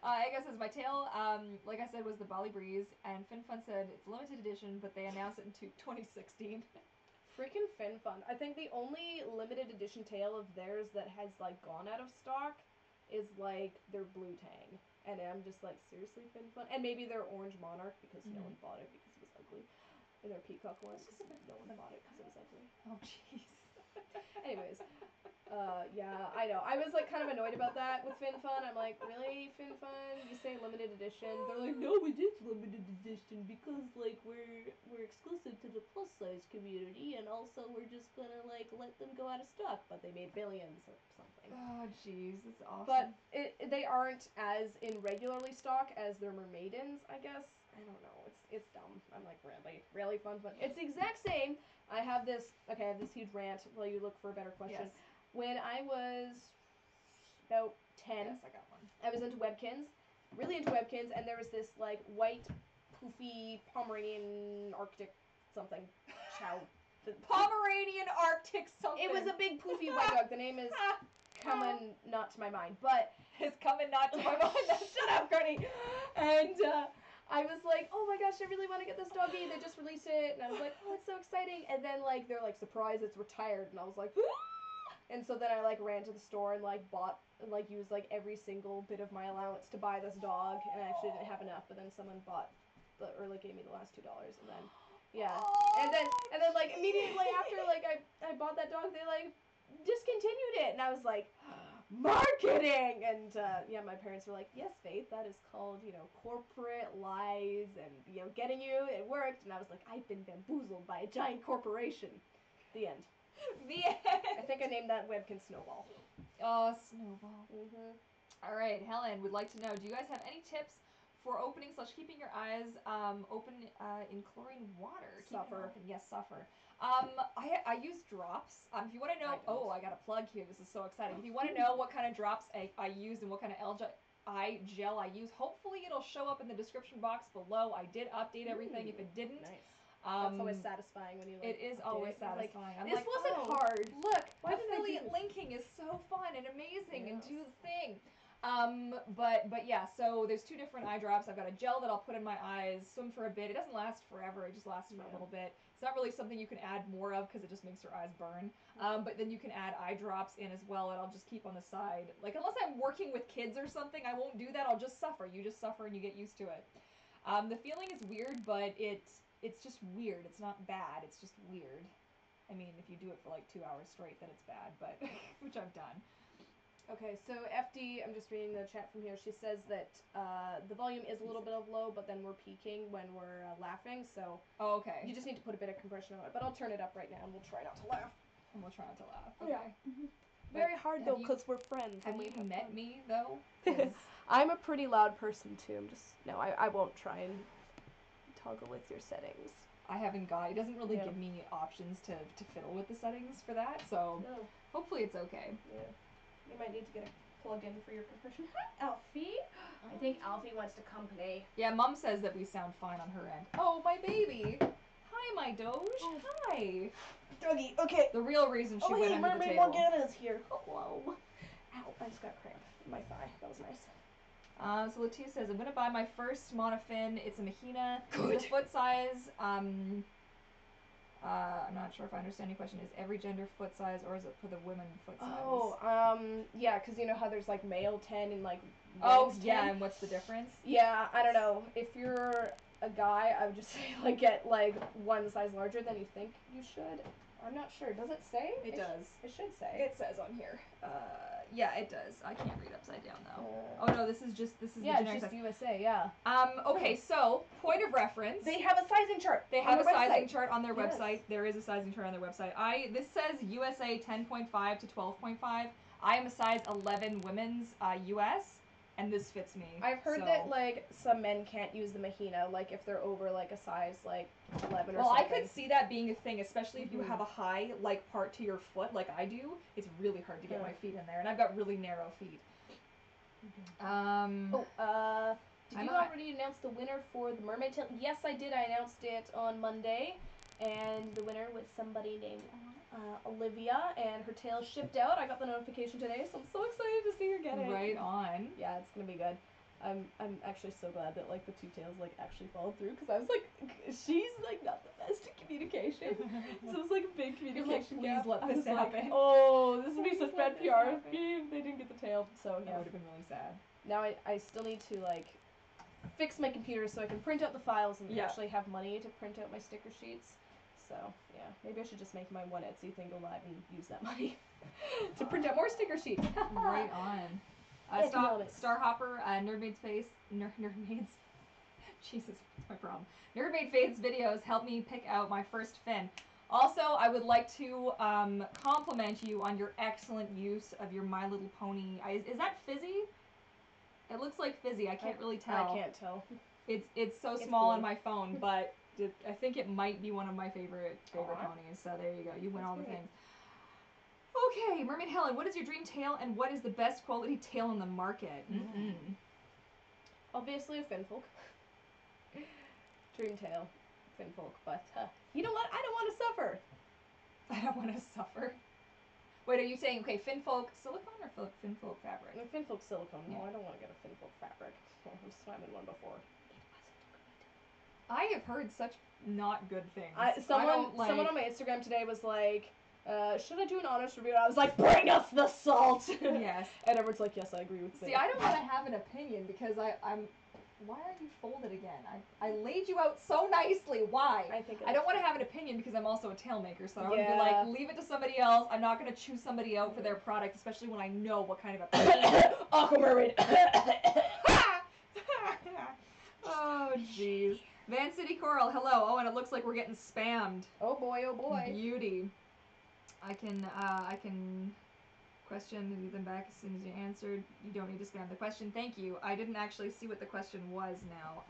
I guess as my tail, like I said, was the Bali Breeze, and FinFun said it's limited edition, but they announced it in 2016. Freaking FinFun. I think the only limited edition tail of theirs that has, like, gone out of stock is, like, their Blue Tang. And I'm just like, seriously, FinFun? And maybe their Orange Monarch, because no one bought it because it was ugly. And their Peacock one, because no one bought it because it was ugly. Oh, jeez. Anyways, yeah, I know. I was, like, kind of annoyed about that with FinFun. I'm like, really, FinFun? You say limited edition? They're like, no, it is limited edition because, like, we're exclusive to the plus-size community, and also we're just gonna, like, let them go out of stock. But they made billions or something. Oh, jeez, that's awesome. But they aren't as in regularly stock as their Mermaidens, I guess. I don't know. It's dumb. I'm like, really fun. It's the exact same. I have this huge rant while you look for a better question. Yes. When I was about 10, Yes, I got one. I was into Webkins, really into Webkins, and there was this, like, white, poofy Pomeranian Arctic something chow. Pomeranian Arctic something. It was a big poofy white dog. The name is coming not to my mind, but it's coming not to my mind. Shut up, Courtney. And I was like, oh my gosh, I really want to get this doggy. They just released it, and I was like, oh, it's so exciting. And then like they're like, surprise, it's retired, and I was like, and so then I like ran to the store and like bought and like used like every single bit of my allowance to buy this dog, and I actually didn't have enough, but then someone like gave me the last $2, and then yeah, and then like immediately after like I bought that dog, they like discontinued it, and I was like, marketing, and yeah, my parents were like, yes, Faith, that is called, you know, corporate lies, and you know, getting you, it worked, and I was like, I've been bamboozled by a giant corporation. The end. The end. I think I named that Webkin Snowball. Oh, Snowball. Mm-hmm. All right, Helen would like to know, do you guys have any tips for opening / keeping your eyes open in chlorine water? Suffer. Yes, suffer. I use drops. If you want to know, I got a plug here. This is so exciting. If you want to know what kind of drops I use and what kind of eye gel I use, hopefully it'll show up in the description box below. I did update everything. If it didn't, nice. That's always satisfying when you like. It is always satisfying. Like, this wasn't hard. Look, why did affiliate linking is so fun and amazing and Yes. do the thing. But yeah, so there's 2 different eye drops. I've got a gel that I'll put in my eyes, swim for a bit. It doesn't last forever. It just lasts for a little bit. It's not really something you can add more of because it just makes your eyes burn. But then you can add eye drops in as well, and I'll just keep on the side. Like, unless I'm working with kids or something, I won't do that. I'll just suffer. You just suffer and you get used to it. The feeling is weird, but it's just weird. It's not bad. It's just weird. I mean, if you do it for like 2 hours straight, then it's bad, but which I've done. Okay, so FD, I'm just reading the chat from here. She says that the volume is a little bit of low, but then we're peaking when we're laughing, so okay. You just need to put a bit of compression on it. But I'll turn it up right now, and we'll try not to laugh. And we'll try not to laugh. Okay. Yeah. Mm-hmm. Very hard, though, because we're friends. Have you met me, though? I'm a pretty loud person, too. I won't try and toggle with your settings. I haven't got, it doesn't really give me options to fiddle with the settings for that, so hopefully it's okay. Yeah. You might need to get a plug-in for your compression. Hi, Alfie. I think Alfie wants to company. Yeah, Mom says that we sound fine on her end. Oh, my baby. Hi, my Doge. Oh. Hi. Doggy, okay. The real reason she Oh, went hey, under the Mermaid table. Morgana's here. Hello. Ow, I just got a cramp in my thigh. That was nice. So Latia says, I'm going to buy my first monofin. It's a Mahina. Good. The foot size, I'm not sure if I understand your question. Is every gender foot size, or is it for the women foot size? Oh, yeah, because you know how there's, like, male 10 and, like, oh, women's 10? yeah, and what's the difference? Yeah, I don't know. If you're a guy, I would just say, like, get, like, one size larger than you think you should. I'm not sure. Does it say? It does. It should say. It says on here. Yeah, it does. I can't read upside down though. Oh no, this is the yeah, generic it's just size. USA, yeah. Okay, so point of reference. They have a sizing chart. They have a sizing website. chart on their Yes. website. There is a sizing chart on their website. This says USA 10.5 to 12.5. I am a size 11 women's US, and this fits me. I've heard that like some men can't use the Mahina, like if they're over like a size like 11 or well, something. I could see that being a thing, especially if you have a high like part to your foot, like I do. It's really hard to get my feet in there, and I've got really narrow feet. Did you already announce the winner for the Mermaid Tail? Yes, I did. I announced it on Monday, and the winner was somebody named Olivia, and her tail shipped out. I got the notification today, so I'm so excited to see her get it. Right on. Yeah, it's gonna be good. I'm actually so glad that like the two tails like actually followed through, because I was like, she's like not the best at communication, so it was like a big communication please gap. let I this was happen. Like, oh, this would be Please such let bad this PR happen. if they didn't get the tail. So yeah, That would have been really sad. now I still need to like fix my computer so I can print out the files and actually have money to print out my sticker sheets. So yeah, maybe I should just make my one Etsy thing go live and use that money to print out more sticker sheets. Right on. Starhopper, Nerdmaid's face, Nerdmaid's. Jesus, what's my problem? Nerdmaid Faith's videos help me pick out my first fin. Also, I would like to compliment you on your excellent use of your My Little Pony. Is that Fizzy? It looks like Fizzy. I can't really tell. I can't tell. It's so small on my phone, but I think it might be one of my favorite ponies. So there you go. You win all the things. Okay, Mermaid Helen, what is your dream tail, and what is the best quality tail on the market? Obviously a finfolk. Dream tail, finfolk, but you know what? I don't want to suffer. I don't want to suffer. Wait, are you saying, okay, finfolk silicone or finfolk fabric? Finfolk silicone. No, I don't want to get a finfolk fabric. I've swam in one before. I have heard such not good things. Someone on my Instagram today was like, should I do an honest review? And I was like, bring us the salt! Yes. And everyone's like, yes, I agree with you. See, I don't want to have an opinion because I'm... Why are you folded again? I laid you out so nicely. Why? I don't want to have an opinion because I'm also a tail maker, so I want to be like, leave it to somebody else. I'm not going to choose somebody out for their product, especially when I know what kind of a... Aqua Mermaid! Oh, jeez. Van City Coral, hello. Oh, and it looks like we're getting spammed. Oh boy, oh boy. Beauty. I can question them back as soon as you answered. You don't need to spam the question. Thank you. I didn't actually see what the question was now.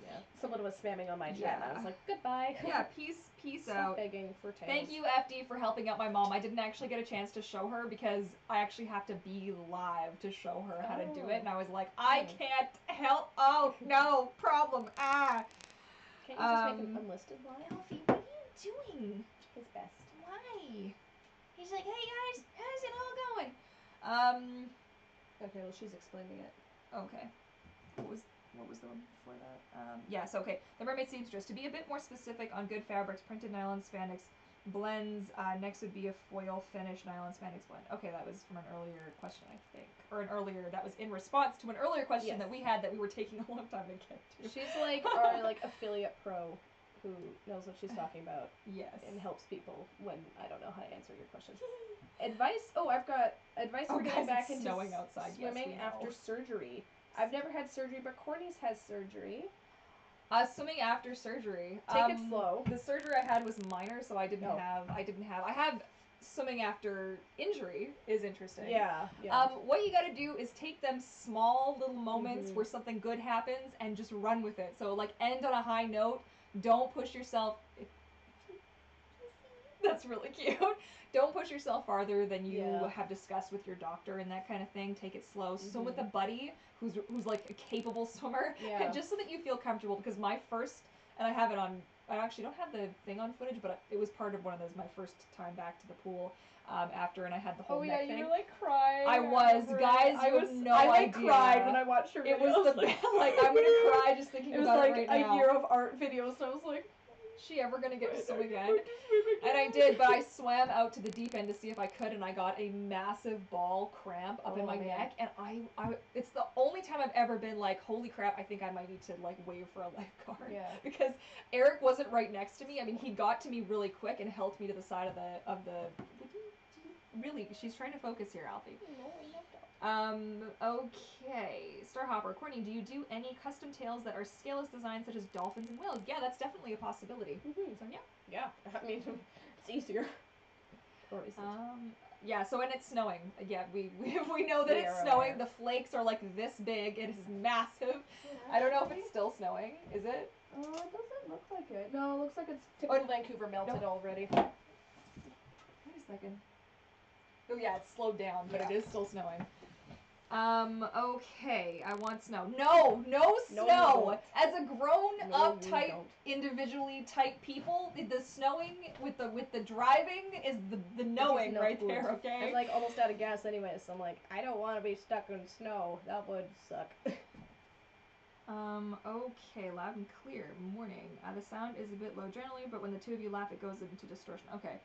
Yeah, someone was spamming on my chat, and I was like, goodbye. Yeah, peace out. Begging for tails. Thank you, FD, for helping out my mom. I didn't actually get a chance to show her because I actually have to be live to show her how to do it, and I was like, I can't help. Oh, no, problem. Can't you just make an unlisted live? Elfie, what are you doing? His best. Why? He's like, hey guys, how's it all going? Okay, well she's explaining it. Okay. What was the one before that? Yes, okay. The Mermaid Seamstress. To be a bit more specific on good fabrics, printed nylon spandex blends. Next would be a foil finish nylon spandex blend. Okay, that was from an earlier question, I think. Or that was in response to an earlier question that we had that we were taking a long time to get to. She's like our affiliate pro who knows what she's talking about. Yes. And helps people when I don't know how to answer your question. Advice? Oh, I've got advice for getting back into swimming after surgery. I've never had surgery, but Courtney's has surgery. Swimming after surgery. Take it slow. The surgery I had was minor, so I have swimming after injury is interesting. Yeah. What you gotta do is take them small little moments where something good happens and just run with it. So like end on a high note. Don't push yourself. That's really cute. Don't push yourself farther than you have discussed with your doctor and that kind of thing. Take it slow. Swim with a buddy who's like a capable swimmer, just so that you feel comfortable. Because my first, and I have it on I actually don't have the thing on footage, but it was part of one of those, my first time back to the pool after, and I had the whole neck thing. You were like crying. I was, guys, you have no idea. I like cried when I watched her videos. It was the best, like, I'm gonna cry just thinking about it right now. It was like a year of art videos, so I was like, is she ever gonna get to swim again? And I did, but I swam out to the deep end to see if I could, and I got a massive ball cramp up in my neck, and I it's the only time I've ever been like, holy crap, I think I might need to like wave for a lifeguard. Yeah. Because Eric wasn't right next to me. I mean, he got to me really quick and helped me to the side of the really, she's trying to focus here, Alfie. Okay. Starhopper, Courtney, do you do any custom tails that are scaleless designs such as dolphins and whales? Yeah, that's definitely a possibility. So yeah. Yeah. I mean, it's easier. Yeah, so when it's snowing, yeah, we know that it's snowing. The flakes are like this big. It is massive. I don't know if it's still snowing. Is it? It doesn't look like it. No, it looks like it's typical Vancouver melted already. Wait a second. Oh yeah, it's slowed down, but it is still snowing. Okay, I want snow. No snow! As a grown-up type, individually type people, the snowing with the driving is the knowing right there, okay? I'm like almost out of gas anyway, so I'm like, I don't want to be stuck in snow. That would suck. Okay, loud and clear. Morning. The sound is a bit low generally, but when the two of you laugh, it goes into distortion. Okay.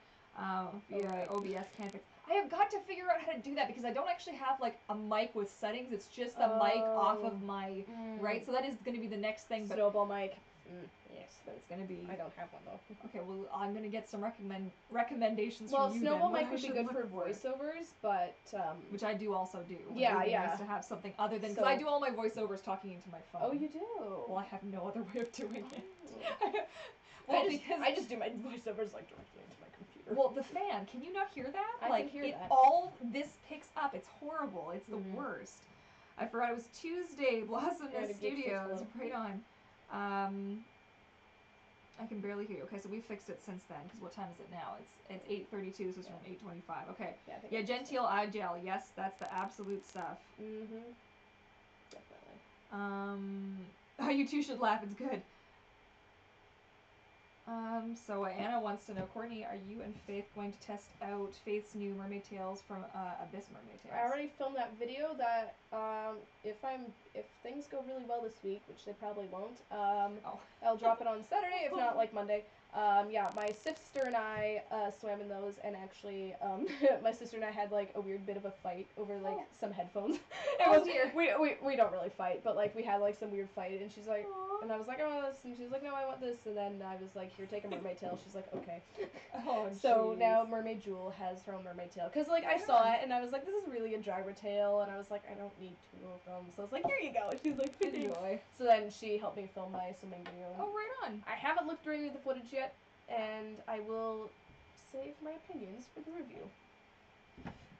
Via OBS can't fix. I have got to figure out how to do that because I don't actually have like a mic with settings. It's just the mic off of my right. So that is going to be the next thing. But snowball mic. Yes, but it's going to be. I don't have one though. Okay, well I'm going to get some recommendations well, from you. Snowball mic would be good for voiceovers, but which I do also do. Yeah, yeah. Nice to have something other than because I do all my voiceovers talking into my phone. Oh, you do? Well, I have no other way of doing it. Well, I just do my voiceovers like directly into my computer. Well, the fan, can you not hear that? I can hear that. All this picks up. It's horrible. It's the worst. I forgot it was Tuesday. Blossom Studios. Right on. I can barely hear you. Okay, so we fixed it since then. Because what time is it now? It's 8:32. So it's from 8:25. Okay. Yeah, Genteel Eye Gel. Yes, that's the absolute stuff. Definitely. You two should laugh. It's good. So Anna wants to know, Courtney, are you and Faith going to test out Faith's new Mermaid Tails from Abyss Mermaid Tails? I already filmed that video that, if things go really well this week, which they probably won't, I'll drop it on Saturday, if not like Monday. Yeah, my sister and I, swam in those, and actually, my sister and I had like a weird bit of a fight over like some headphones. We don't really fight, but like we had like some weird fight, and she's like, and I was like, I want this, and she's like, no, I want this, and then I was like, here, take a mermaid tail. She's like, okay. So now Mermaid Jewel has her own mermaid tail, because like I saw it, and I was like, this is really a dragger tail, and I was like, I don't need two of them, so I was like, here you go, and she's like, enjoy. So then she helped me film my swimming video. Oh, right on. I haven't looked through any of the footage yet, and I will save my opinions for the review.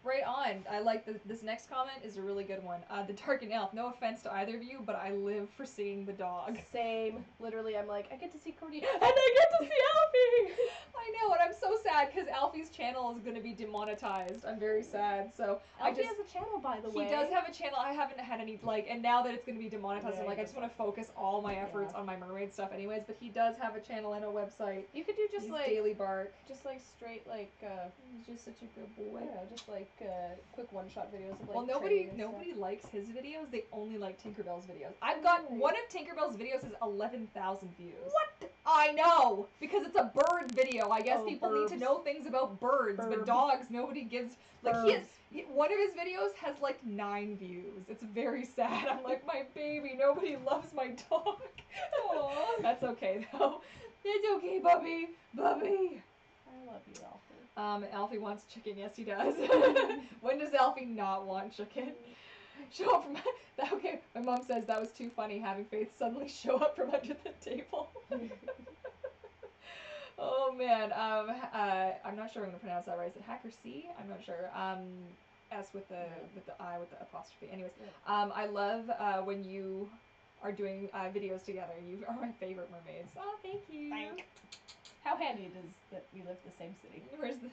Right on. I like this next comment is a really good one. The Darkened Elf. No offense to either of you, but I live for seeing the dog. Same. Literally, I'm like, I get to see Courtney, and I get to see Alfie! I know, and I'm so sad because Alfie's channel is going to be demonetized. I'm very sad. So Alfie has a channel, by the way. He does have a channel. I haven't had any, like, and now that it's going to be demonetized, I'm like, I just want to focus all my efforts on my mermaid stuff anyways, but he does have a channel and a website. You could do just like Daily Bark. Just like straight, like, he's just such a good boy. Yeah, just like, quick one-shot videos of like. Well, nobody likes his videos. They only like Tinkerbell's videos. I've got one of Tinkerbell's videos has 11,000 views. What? I know because it's a bird video. I guess people need to know things about birds, but dogs nobody gives. Like one of his videos has like 9 views. It's very sad. I'm like, my baby, nobody loves my dog. Aww. That's okay though. It's okay, Bubby. Bubby. I love you, Alfie. Alfie wants chicken. Yes, he does. When does Alfie not want chicken? Show up from... Okay, my mom says that was too funny having Faith suddenly show up from under the table. Oh, man. I'm not sure I'm going to pronounce that right. Is it Hacker C? I'm not sure. S with the I with the apostrophe. Anyways, I love when you are doing videos together. You are my favorite mermaids. Oh, thank you. How handy it is that we live in the same city. Where's the...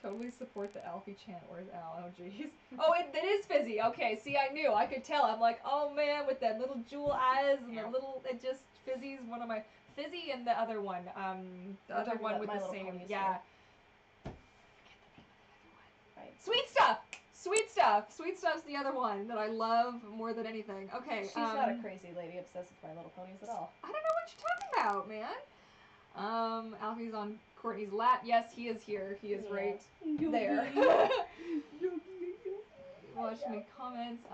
Totally support the Alfie chant. Where's Al? Oh, jeez. Oh, it is fizzy. Okay, see, I knew. I could tell. I'm like, oh, man, with that little jewel eyes and the little... It just... Fizzy's one of my Fizzy and the other one. The other one with the same. Yeah. Right. Sweet Stuff. Sweet Stuff. Sweet Stuff's the other one that I love more than anything. Okay. She's not a crazy lady obsessed with My Little Ponies at all. I don't know what you're talking about, man. Alfie's on Courtney's lap. Yes, he is here. He is right there. Watch me comments.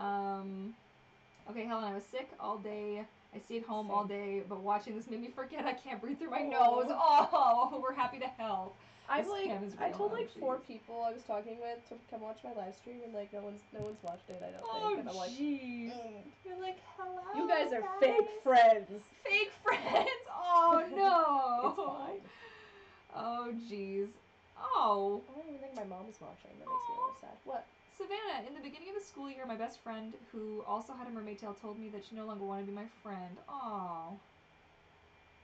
Okay, Helen, I was sick all day. I stayed home all day, but watching this made me forget I can't breathe through my nose. Oh, we're happy to help. I told like 4 people I was talking with to come watch my live stream, and like no one's watched it. I don't think. And I'm like, jeez. You're like, hello. You guys are fake friends. Fake friends. Oh no. It's fine. Oh jeez. Oh. I don't even think my mom is watching. That makes me a little sad. What? Savannah, in the beginning of the school year, my best friend, who also had a mermaid tail, told me that she no longer wanted to be my friend. Oh.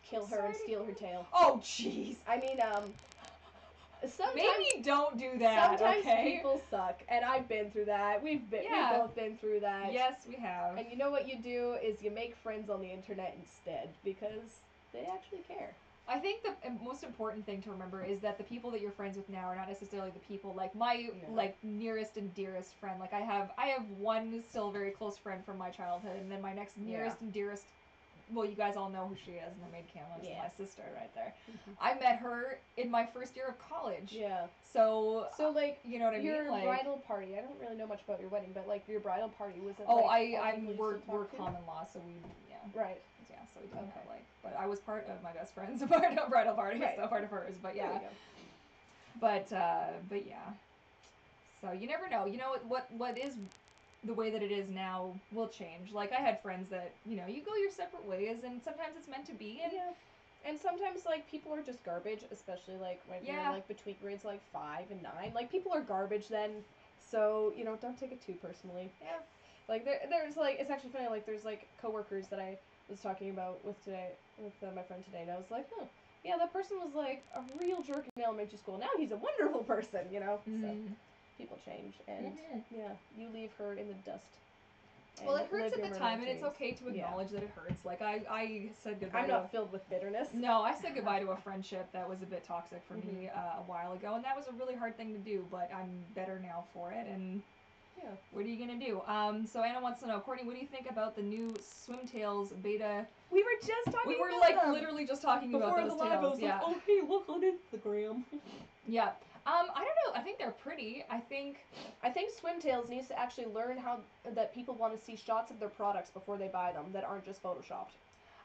Kill her and steal her tail. Oh jeez. I mean, sometimes, maybe don't do that. Sometimes okay? people suck, and I've been through that. We've both been through that. Yes, we have. And you know what you do is you make friends on the internet instead, because they actually care. I think the most important thing to remember is that the people that you're friends with now are not necessarily the people like my like nearest and dearest friend. Like I have one still very close friend from my childhood, and then my next nearest and dearest. Well, you guys all know who she is, Mermaid Cameron, my sister right there. Mm-hmm. I met her in my first year of college. Yeah. So like, you know what I mean? Your like, bridal party, I don't really know much about your wedding, but like your bridal party, was it we're common law, so we, Right. Yeah, so we didn't have but I was part of my best friend's bridal party, so part of hers, but yeah. But yeah. So you never know. You know what is the way that it is now will change. Like I had friends that, you go your separate ways, and sometimes it's meant to be, and sometimes like people are just garbage, especially like when you're like between grades like 5 and 9. Like people are garbage then, so don't take it too personally. Yeah. Like there's like, it's actually funny, like there's like coworkers that I was talking about with my friend today, and I was like, yeah, that person was like a real jerk in elementary school. Now he's a wonderful person, Mm-hmm. So people change, and you leave her in the dust. Well, it hurts at the time, and it's okay to acknowledge that it hurts. Like I said goodbye. I'm not filled with bitterness. No, I said goodbye to a friendship that was a bit toxic for me a while ago, and that was a really hard thing to do. But I'm better now for it, and what are you gonna do? So Anna wants to know, Courtney, what do you think about the new Swimtails beta? We were just talking. We were about like them. Literally just talking Before about those the live, tails. I was like, oh hey, look on Instagram. Yeah. I don't know. I think they're pretty. I think Swimtails needs to actually learn that people want to see shots of their products before they buy them that aren't just photoshopped.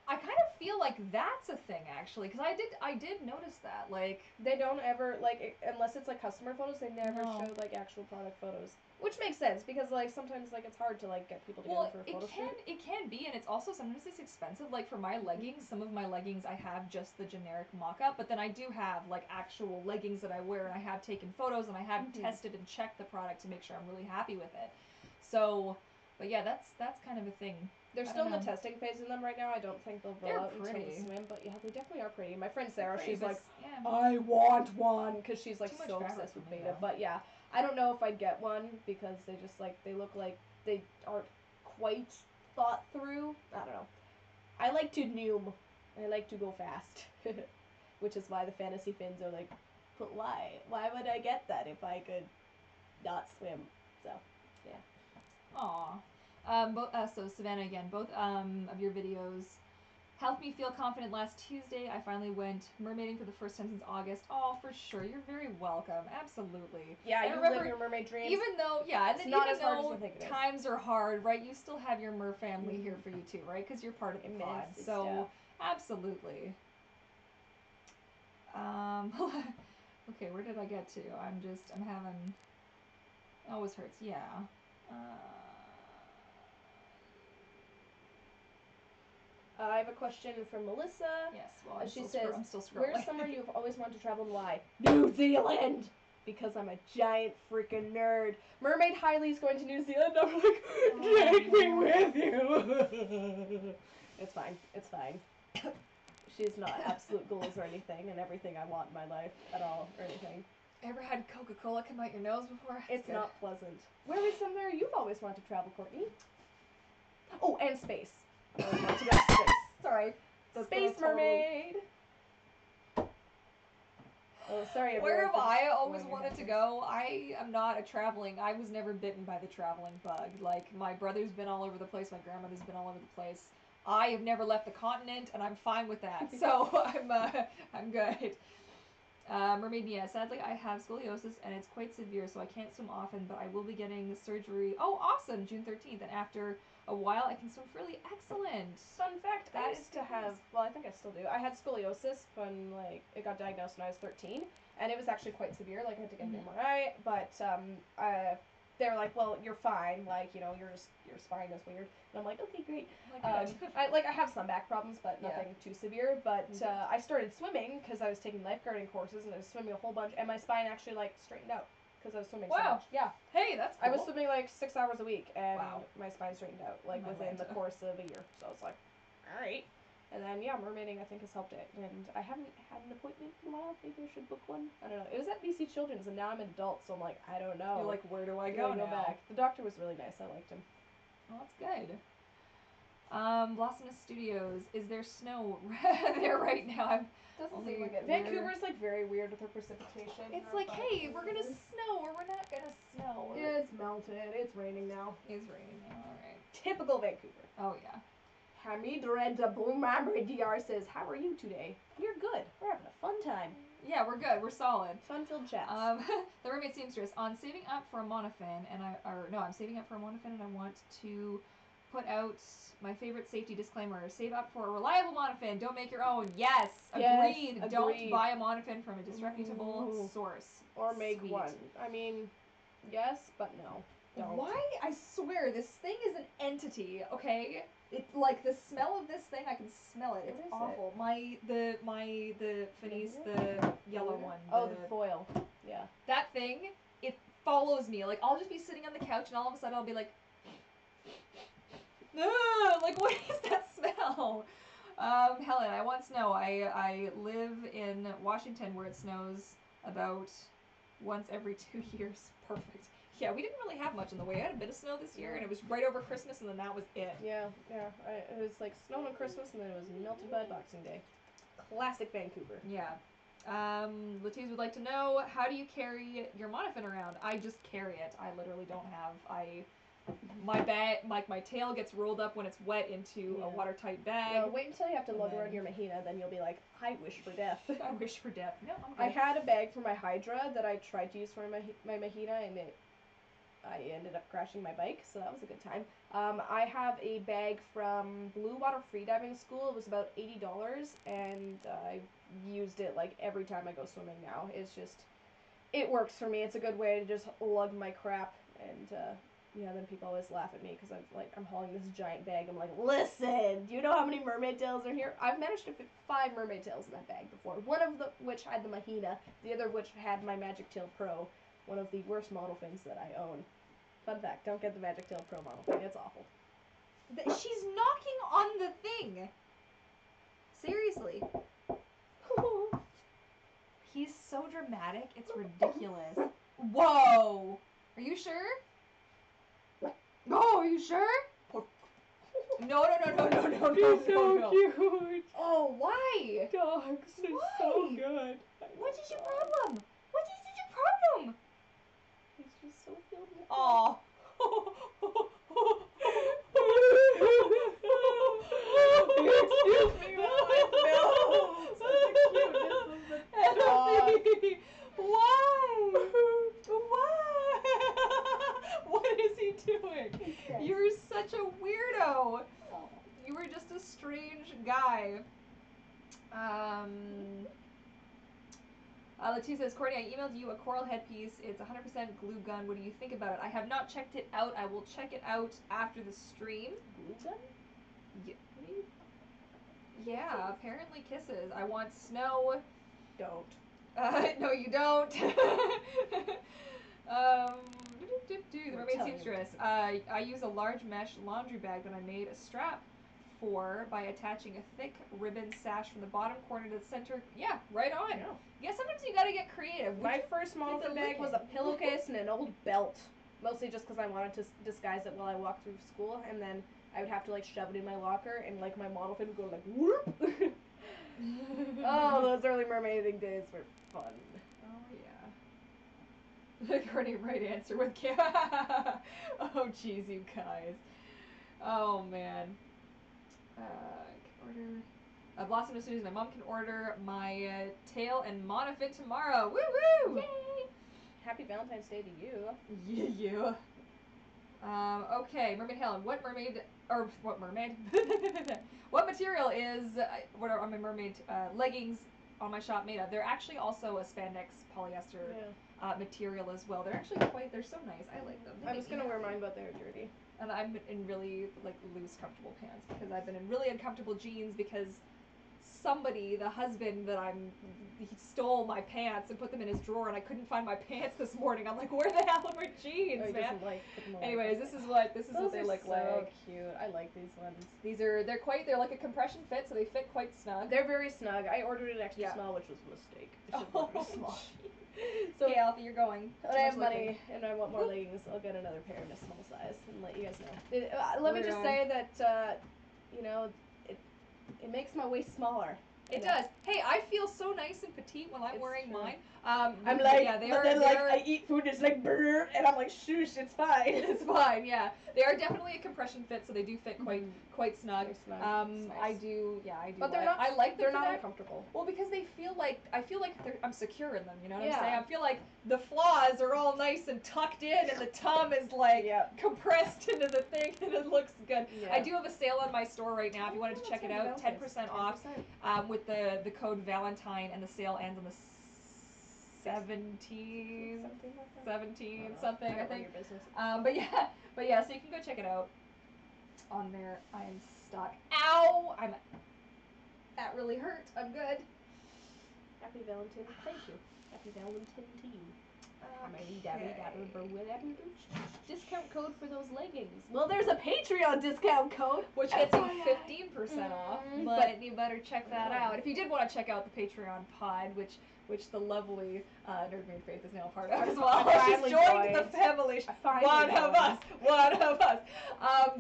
I kind of feel like that's a thing actually, because I did notice that, like they don't ever unless it's like customer photos, they never show like actual product photos, which makes sense because like sometimes like it's hard to like get people together for a photo shoot. It can be, and it's also sometimes it's expensive. Like for my leggings, some of my leggings I have just the generic mock-up, but then I do have like actual leggings that I wear, and I have taken photos, and I have tested and checked the product to make sure I'm really happy with it. So, but yeah, that's kind of a thing. They're still in the testing phase in them right now. I don't think they'll roll out until the swim, but yeah, they definitely are pretty. My friend Sarah, she's like, I want one, because she's like so obsessed with beta. But yeah, I don't know if I'd get one because they just they look like they aren't quite thought through. I don't know. I like to noom. I like to go fast, which is why the fantasy fins are like, but why? Why would I get that if I could not swim? So, yeah. Aww. So Savannah again, both of your videos helped me feel confident last Tuesday. I finally went mermaiding for the first time since August. Oh, for sure. You're very welcome. Absolutely. Yeah, you live your mermaid dreams. Even though, and it's then not even as hard though as you think it is. times are hard, right? You still have your mer family here for you too, right? Because you're part of the pod. So, absolutely. Okay, where did I get to? I'm having, always hurts, yeah. I have a question from Melissa. Yes, well, she says, I'm still scrolling. Where's somewhere you've always wanted to travel and why? New Zealand! Because I'm a giant freaking nerd. Mermaid Hailey's going to New Zealand. I'm like, take me with you. It's fine. It's fine. She's not absolute goals or anything and everything I want in my life at all or anything. Ever had Coca-Cola come out your nose before? It's not pleasant. Where is somewhere you've always wanted to travel, Courtney? Oh, and space. I want to go to space. Sorry. Space Mermaid. Oh, sorry. Where have I always wanted to go? I am not a traveling. I was never bitten by the traveling bug. Like, my brother's been all over the place. My grandmother's been all over the place. I have never left the continent, and I'm fine with that. So I'm good. Mermaid Mia, sadly I have scoliosis and it's quite severe, so I can't swim often, but I will be getting surgery. Oh, awesome! June 13th, and after a while I can swim freely. Excellent. Fun fact: I used to have. Well, I think I still do. I had scoliosis when it got diagnosed when I was 13, and it was actually quite severe. Like I had to get an MRI, but they were like, "Well, you're fine. Like your spine is weird." And I'm like, "Okay, great." I have some back problems, but nothing too severe. But I started swimming because I was taking lifeguarding courses, and I was swimming a whole bunch, and my spine actually straightened out because I was swimming so much. Yeah. Hey, that's cool. I was swimming 6 hours a week, and my spine straightened out within the course of a year. So I was like, all right. And then mermaiding I think has helped it, and I haven't had an appointment in a while. Maybe I should book one. I don't know. It was at BC Children's, and now I'm an adult, so I'm like, I don't know. You're like, where do I go now? Back? The doctor was really nice. I liked him. Well, that's good. Blossomous Studios. Is there snow there right now? Doesn't seem like it. Vancouver's very weird with their precipitation. It's like, hey, we're gonna snow, or we're not gonna snow. It's melted. It's raining now. It's raining now. All right. Typical Vancouver. Oh yeah. Hamid Red Burnaby DR says, "How are you today?" We're good. We're having a fun time. Yeah, we're good. We're solid. Fun-filled chats. The Mermaid Seamstress, on saving up for a monofin, I'm saving up for a monofin, and I want to put out my favorite safety disclaimer: save up for a reliable monofin. Don't make your own. Yes, agreed. Don't buy a monofin from a disreputable source. Or make one. I mean, yes, but no. Don't. Why? I swear, this thing is an entity. Okay. It's like the smell of this thing. I can smell it. It's awful. The Finis, the yellow one. The foil. Yeah. That thing, it follows me. Like, I'll just be sitting on the couch, and all of a sudden I'll be like, like, what is that smell? Helen, I want snow. I live in Washington, where it snows about once every 2 years. Perfect. Yeah, we didn't really have much in the way. I had a bit of snow this year, and it was right over Christmas, and then that was it. Yeah. It was snow on Christmas, and then it was melted by Boxing Day. Classic Vancouver. Yeah. Latiz would like to know, how do you carry your monofin around? I just carry it. I literally don't have. My tail gets rolled up when it's wet into a watertight bag. Well, wait until you have to lug around your mahina, then you'll be like, I wish for death. I wish for death. No, I'm good. I had a bag for my Hydra that I tried to use for my mahina, and I ended up crashing my bike, so that was a good time. I have a bag from Blue Water Freediving School. It was about $80, and I've used it every time I go swimming now. It's just, it works for me. It's a good way to just lug my crap, and then people always laugh at me because I'm hauling this giant bag. I'm like, listen, do you know how many mermaid tails are here? I've managed to fit 5 mermaid tails in that bag before. One of which had the mahina, the other of which had my Magic Tail Pro. One of the worst model fins that I own. Fun fact, don't get the Magic Tail Pro model fin. It's awful. She's knocking on the thing. Seriously. He's so dramatic, it's ridiculous. Whoa! Are you sure? No, are you sure? No. He's so cute. Oh, why? Dogs are so good. What is your problem? What is your problem? He's just so filled with Aw. Excuse me, no. Such a cuteness of the dog. Why? What is he doing? You're such a weirdo. You were just a strange guy. Latia says, Courtney, I emailed you a coral headpiece. It's 100% glue gun. What do you think about it? I have not checked it out. I will check it out after the stream. Glue gun? Yeah, apparently kisses. I want snow. Don't. No, you don't. The Mermaid Seamstress. I use a large mesh laundry bag that I made a strap for by attaching a thick ribbon sash from the bottom corner to the center. Yeah, right on. Yeah, sometimes you gotta get creative. My first monofin bag was a pillowcase and an old belt. Mostly just because I wanted to disguise it while I walked through school. And then I would have to like shove it in my locker, and like my model fin would go like whoop. Oh, those early mermaiding days were fun. Oh yeah. Courtney, right answer with Oh jeez, you guys. Oh man. Can order. Blossom as soon as my mom can order my tail and monofin tomorrow. Woo woo! Yay! Happy Valentine's Day to you. Yeah. Okay, Mermaid Helen. What mermaid what mermaid? What material is what are my mermaid leggings on my shop made of? They're actually also a spandex polyester material as well. They're actually they're so nice. I like them. I was gonna wear mine, but they're dirty. And I'm in really like loose, comfortable pants because I've been in really uncomfortable jeans because somebody, the husband he stole my pants and put them in his drawer, and I couldn't find my pants this morning. I'm like, where the hell are my jeans, man? Anyways, this is what they look like. So cute. I like these ones. They're like a compression fit, so they fit quite snug. They're very snug. I ordered an extra small, which was a mistake. Small. So okay, Alfie, you're going. When I have money and I want more leggings, I'll get another pair in a small size and let you guys know. Let me just say that it makes my waist smaller. It does. Hey, I feel so nice and petite when I'm wearing mine. I'm like, I eat food, it's like brrr, and I'm like, shoosh, it's fine. It's fine, yeah. They are definitely a compression fit, so they do fit quite snug. Nice. I do. But they're not. I like them. They're not uncomfortable. Well, because I feel like I'm secure in them. You know what I'm saying? I feel like the flaws are all nice and tucked in, and the tum is like compressed into the thing, and it looks good. Yeah. I do have a sale on my store right now. If you wanted to check it out, 10% off with the code Valentine, and the sale ends on the 17 something I think. But yeah, so you can go check it out on there. I am stuck. Ow! That really hurt. I'm good. Happy Valentine. Thank you. Happy Valentine to you. Discount code for those leggings. Well, there's a Patreon discount code, which gets you 15% off. But you better check that out. If you did want to check out the Patreon pod, which the lovely Nerdmaid Faith is now a part of as well. She's joined the family. One of us.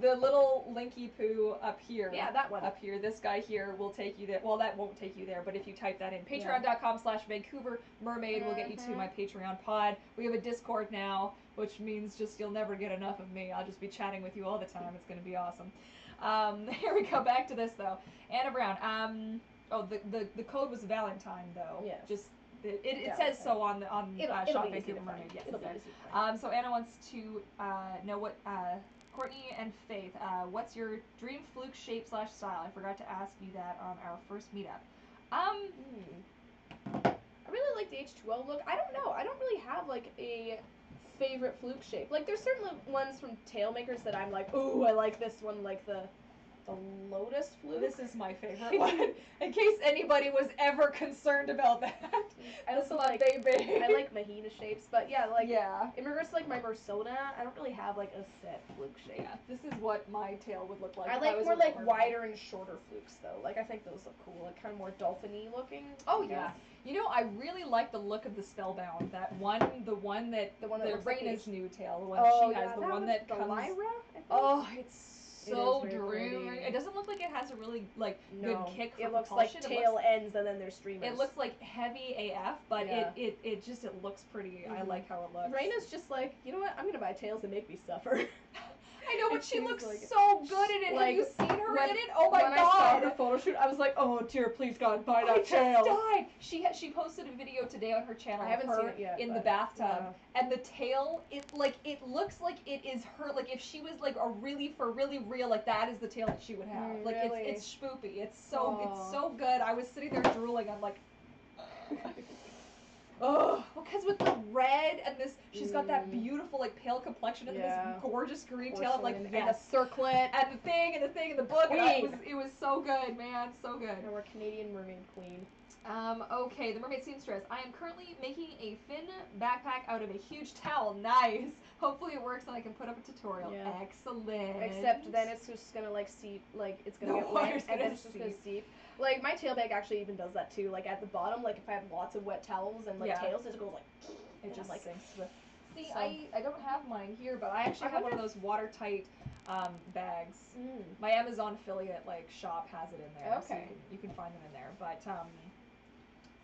The little Linky Poo up here. Yeah, that one. Up here. This guy here will take you there. Well, that won't take you there, but if you type that in, patreon.com/Vancouver Mermaid will get you to my Patreon pod. We have a Discord now, which means just you'll never get enough of me. I'll just be chatting with you all the time. It's going to be awesome. Here we go. Back to this, though. Anna Brown. The code was Valentine, though. Yes. Just it says so on Shop Vancouver Mermaid. Yes. So Anna wants to know what Courtney and Faith. What's your dream fluke shape / style? I forgot to ask you that on our first meetup. I really like the H2O look. I don't know. I don't really have like a favorite fluke shape. Like there's certainly ones from tail makers that I'm like, ooh, I like this one, like the lotus fluke. This is my favorite one. In case anybody was ever concerned about that. I also like baby. I like Mahina shapes, but in regards to like my Mersona, I don't really have like a set fluke shape. Yeah, this is what my tail would look like. I like more like wider and shorter flukes though. Like I think those look cool, like kind of more dolphin-y looking. Oh yeah. You know, I really like the look of the Spellbound. That one, the one that Raina's new tail, the one she has, the one that comes. Lyra, I think? Oh, it's so dreamy. It doesn't look like it has a really good kick for it looks propulsion. Like tail ends and then there's streamers. It looks like heavy AF, but it looks pretty. I like how it looks. Raina's just like, you know what? I'm gonna buy tails and make me suffer. I know, but she looks so good in it. Have you seen her in it? Oh my god! When I saw her photo shoot, I was like, oh dear, please God, buy that tail. I just died. She posted a video today on her channel. I haven't seen it yet, in the bathtub, and the tail, it looks like it is her. Like if she was like for really real, like that is the tail that she would have. Like really? it's spoopy. It's so good. I was sitting there drooling. I'm like. Oh, because with the red and this, she's got that beautiful like pale complexion and this gorgeous green tail, and the circlet and the thing and the book. It was so good, man, so good. And we're Canadian mermaid queen. Okay, the mermaid seamstress. I am currently making a fin backpack out of a huge towel. Nice. Hopefully it works and I can put up a tutorial. Yeah. Excellent. Except then it's just gonna like seep, like it's gonna get wet and then it's just gonna seep. Like my tail bag actually even does that too. Like at the bottom, like if I have lots of wet towels and like tails, it goes like it just like sinks See, So- I don't have mine here, but I actually have one of those watertight bags. Mm. My Amazon affiliate shop has it in there. So Okay. you can find them in there. But Have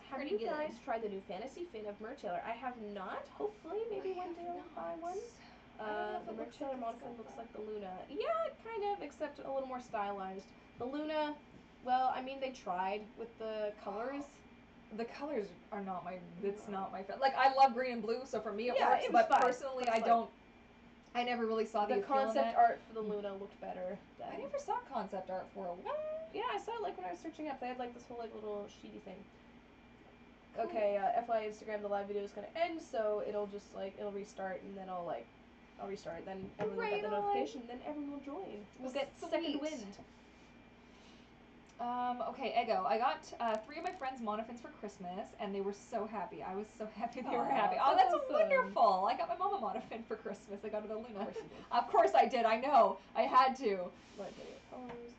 pretty you good. guys tried the new Fantasy Fin of Mer Tailor? I have not. Hopefully, maybe one day I'll buy one. The Mer Tailor Monofin looks like the Luna. Yeah, kind of, except a little more stylized. The Luna, well, I mean, they tried with the colors. The colors are not my. It's not my. Like I love green and blue, so for me it Yeah, works. it was But fine. personally, But I it's don't. I never really saw the appeal in concept it. art for the Luna looked better. Than, I never saw concept art for a what? Yeah, I saw it when I was searching up. They had this whole little sheety thing. Okay, FYI, Instagram, the live video is gonna end, so it'll just it'll restart, and then I'll restart. Then everyone will get the notification, and then everyone will join. We'll get second wind. Okay, Ego. I got 3 of my friends' monofins for Christmas, and they were so happy. I was so happy they were happy. Oh, that's awesome. wonderful! I got my mom a monofin for Christmas. I got her the Luna. Of course you did. Of course I did. I know. I had to. Live video paused.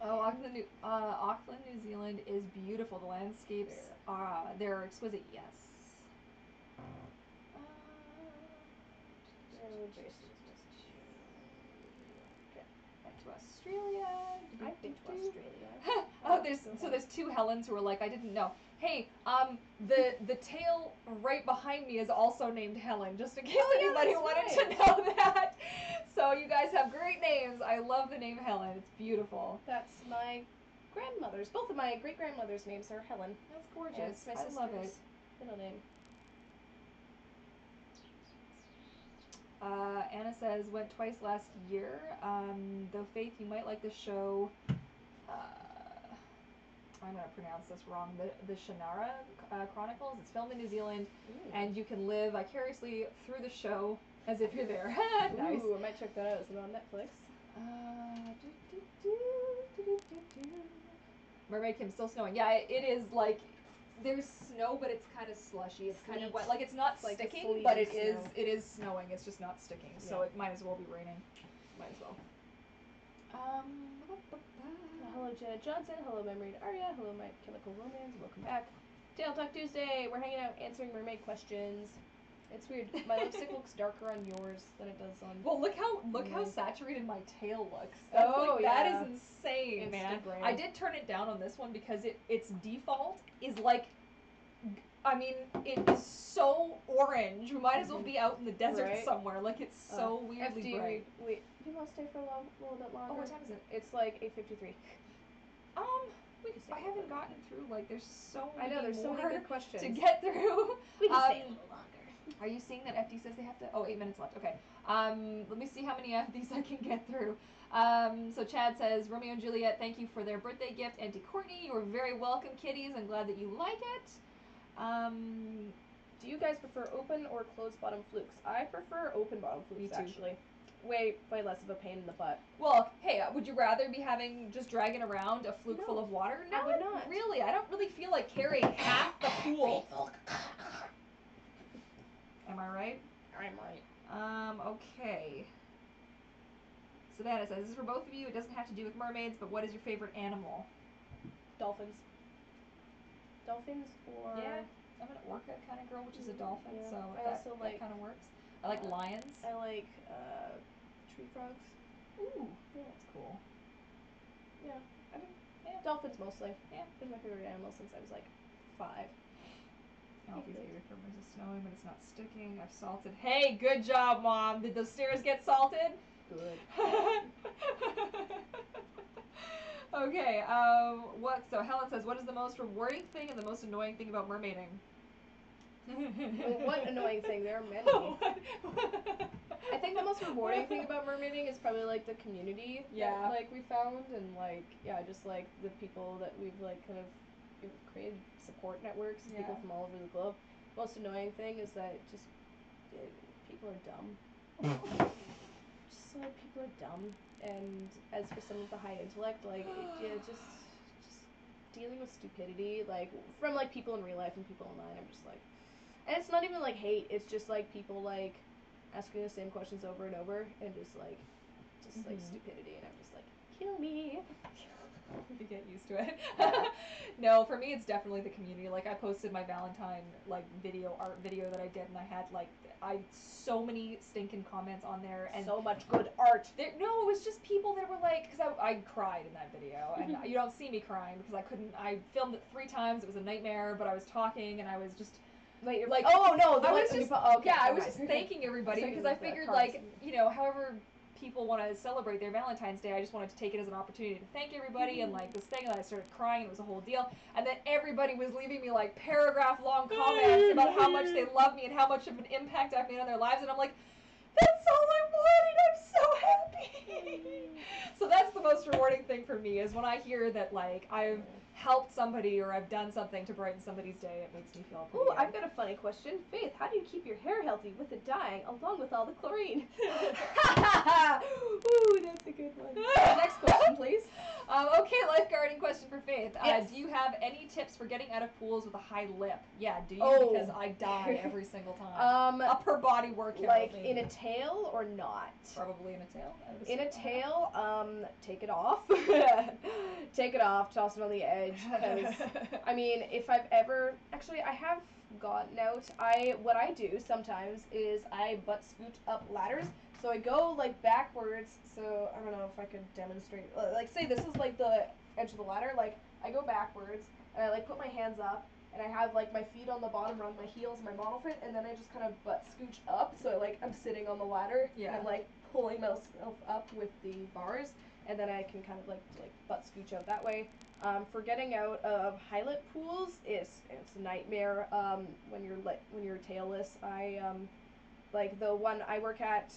Oh, Auckland, New Zealand is beautiful. The landscapes they're exquisite. Yes. Back to Australia. I've been to Australia. There's 2 Helens who are like, I didn't know. Hey, the tail right behind me is also named Helen, just in case anybody wanted to know that. So you guys have great names. I love the name Helen. It's beautiful. That's my grandmother's. Both of my great grandmother's names are Helen. That's gorgeous. Yeah, it's my I love it. sister's middle name. Anna says, went twice last year. Though Faith, you might like the show. I'm going to pronounce this wrong. The Shannara Chronicles. It's filmed in New Zealand, and you can live vicariously through the show as if you're there. Nice. Ooh, I might check that out. Is it on Netflix? Mermaid Kim, still snowing. Yeah, it is there's snow, but it's kind of slushy. It's kind of wet. It's not sticking, but it is snowing. It's just not sticking. So it might as well be raining. Might as well. Hello, Jenna Johnson. Hello, Memory Arya. Hello, My Chemical Romance. Welcome back. Tail Talk Tuesday. We're hanging out answering mermaid questions. It's weird. My lipstick looks darker on yours than it does on. Well, look how saturated my tail looks. That is insane, man. Instagram. I did turn it down on this one because its default is it's so orange. We might as well be out in the desert somewhere. It's so weirdly FD, bright. Wait, do you want to stay for a little bit longer? Oh, what time is it? It's 8:53. I haven't gotten through. There's so many there's so many good questions to get through. We can stay a little longer. Are you seeing that FD says they have to? Oh, 8 minutes left. Okay. Let me see how many of these I can get through. So Chad says, Romeo and Juliet, thank you for their birthday gift. Auntie Courtney, you are very welcome, kitties. I'm glad that you like it. Do you guys prefer open or closed bottom flukes? I prefer open bottom flukes, Me too. actually. Way less of a pain in the butt. Well, hey, would you rather be just dragging around a fluke full of water? No, I would not. Really. I don't really feel like carrying half the pool. Am I right? I'm right. Okay. Savannah says, this is for both of you. It doesn't have to do with mermaids, but what is your favorite animal? Dolphins. Dolphins or... Yeah, I'm an orca kind of girl, which is a dolphin, so that kind of works. I like lions. I like tree frogs. Ooh, yeah, that's cool. Yeah, dolphins mostly. Yeah, been my favorite animal since I was 5. Oh, these areas is snowing, but it's not sticking. I've salted. Hey, good job, Mom. Did those stairs get salted? Good. Okay. So Helen says, what is the most rewarding thing and the most annoying thing about mermaiding? What annoying thing? There are many. I think the most rewarding thing about mermaiding is probably the community that we found, and just the people that we've we've created support networks, people from all over the globe. Most annoying thing is that people are dumb. People are dumb, and as for some of the high intellect, just dealing with stupidity, from people in real life and people online, I'm just and it's not even hate, it's just people asking the same questions over and over, and just stupidity, and I'm just kill me. if you get used to it. No, for me it's definitely the community. Like I posted my Valentine like art video that I did, and I had like so many stinking comments on there, and so much good art. No, it was just people that were like, because I cried in that video, and you don't see me crying because I filmed it 3 times. It was a nightmare, but I was talking and I was just. Wait, like, oh no, I was just, I was just thanking everybody because I figured like, however people want to celebrate their Valentine's Day, I just wanted to take it as an opportunity to thank everybody, and like this thing, and I started crying, and it was a whole deal, and then everybody was leaving me like paragraph long comments about how much they love me and how much of an impact I've made on their lives, and I'm like, that's all I wanted, I'm so happy. So that's the most rewarding thing for me, is when I hear that like I've helped somebody or I've done something to brighten somebody's day. It makes me feel pretty good. I've got a funny question. Faith, how do you keep your hair healthy with the dyeing along with all the chlorine? Ooh, that's a good one. Next question, please. Okay, lifeguarding question for Faith. Yes. Do you have any tips for getting out of pools with a high lip? Yeah, do you? Because I die every single time. Upper body workout. Like in a tail or not? Probably in a tail. In a tail, take it off. Take it off, toss it on the edge. Because, I mean, if I've ever, actually I have gotten out, what I do sometimes is I butt scoot up ladders. So I go like backwards, so I don't know if I could demonstrate, like say this is like the edge of the ladder, like I go backwards and I like put my hands up and I have like my feet on the bottom around my heels, my model fit, and then I just kind of butt scooch up, so like I'm sitting on the ladder and I'm like pulling myself up with the bars, and then I can kind of like butt scooch out that way. For getting out of high-lit pools, it's a nightmare. When you're tailless, like the one I work at,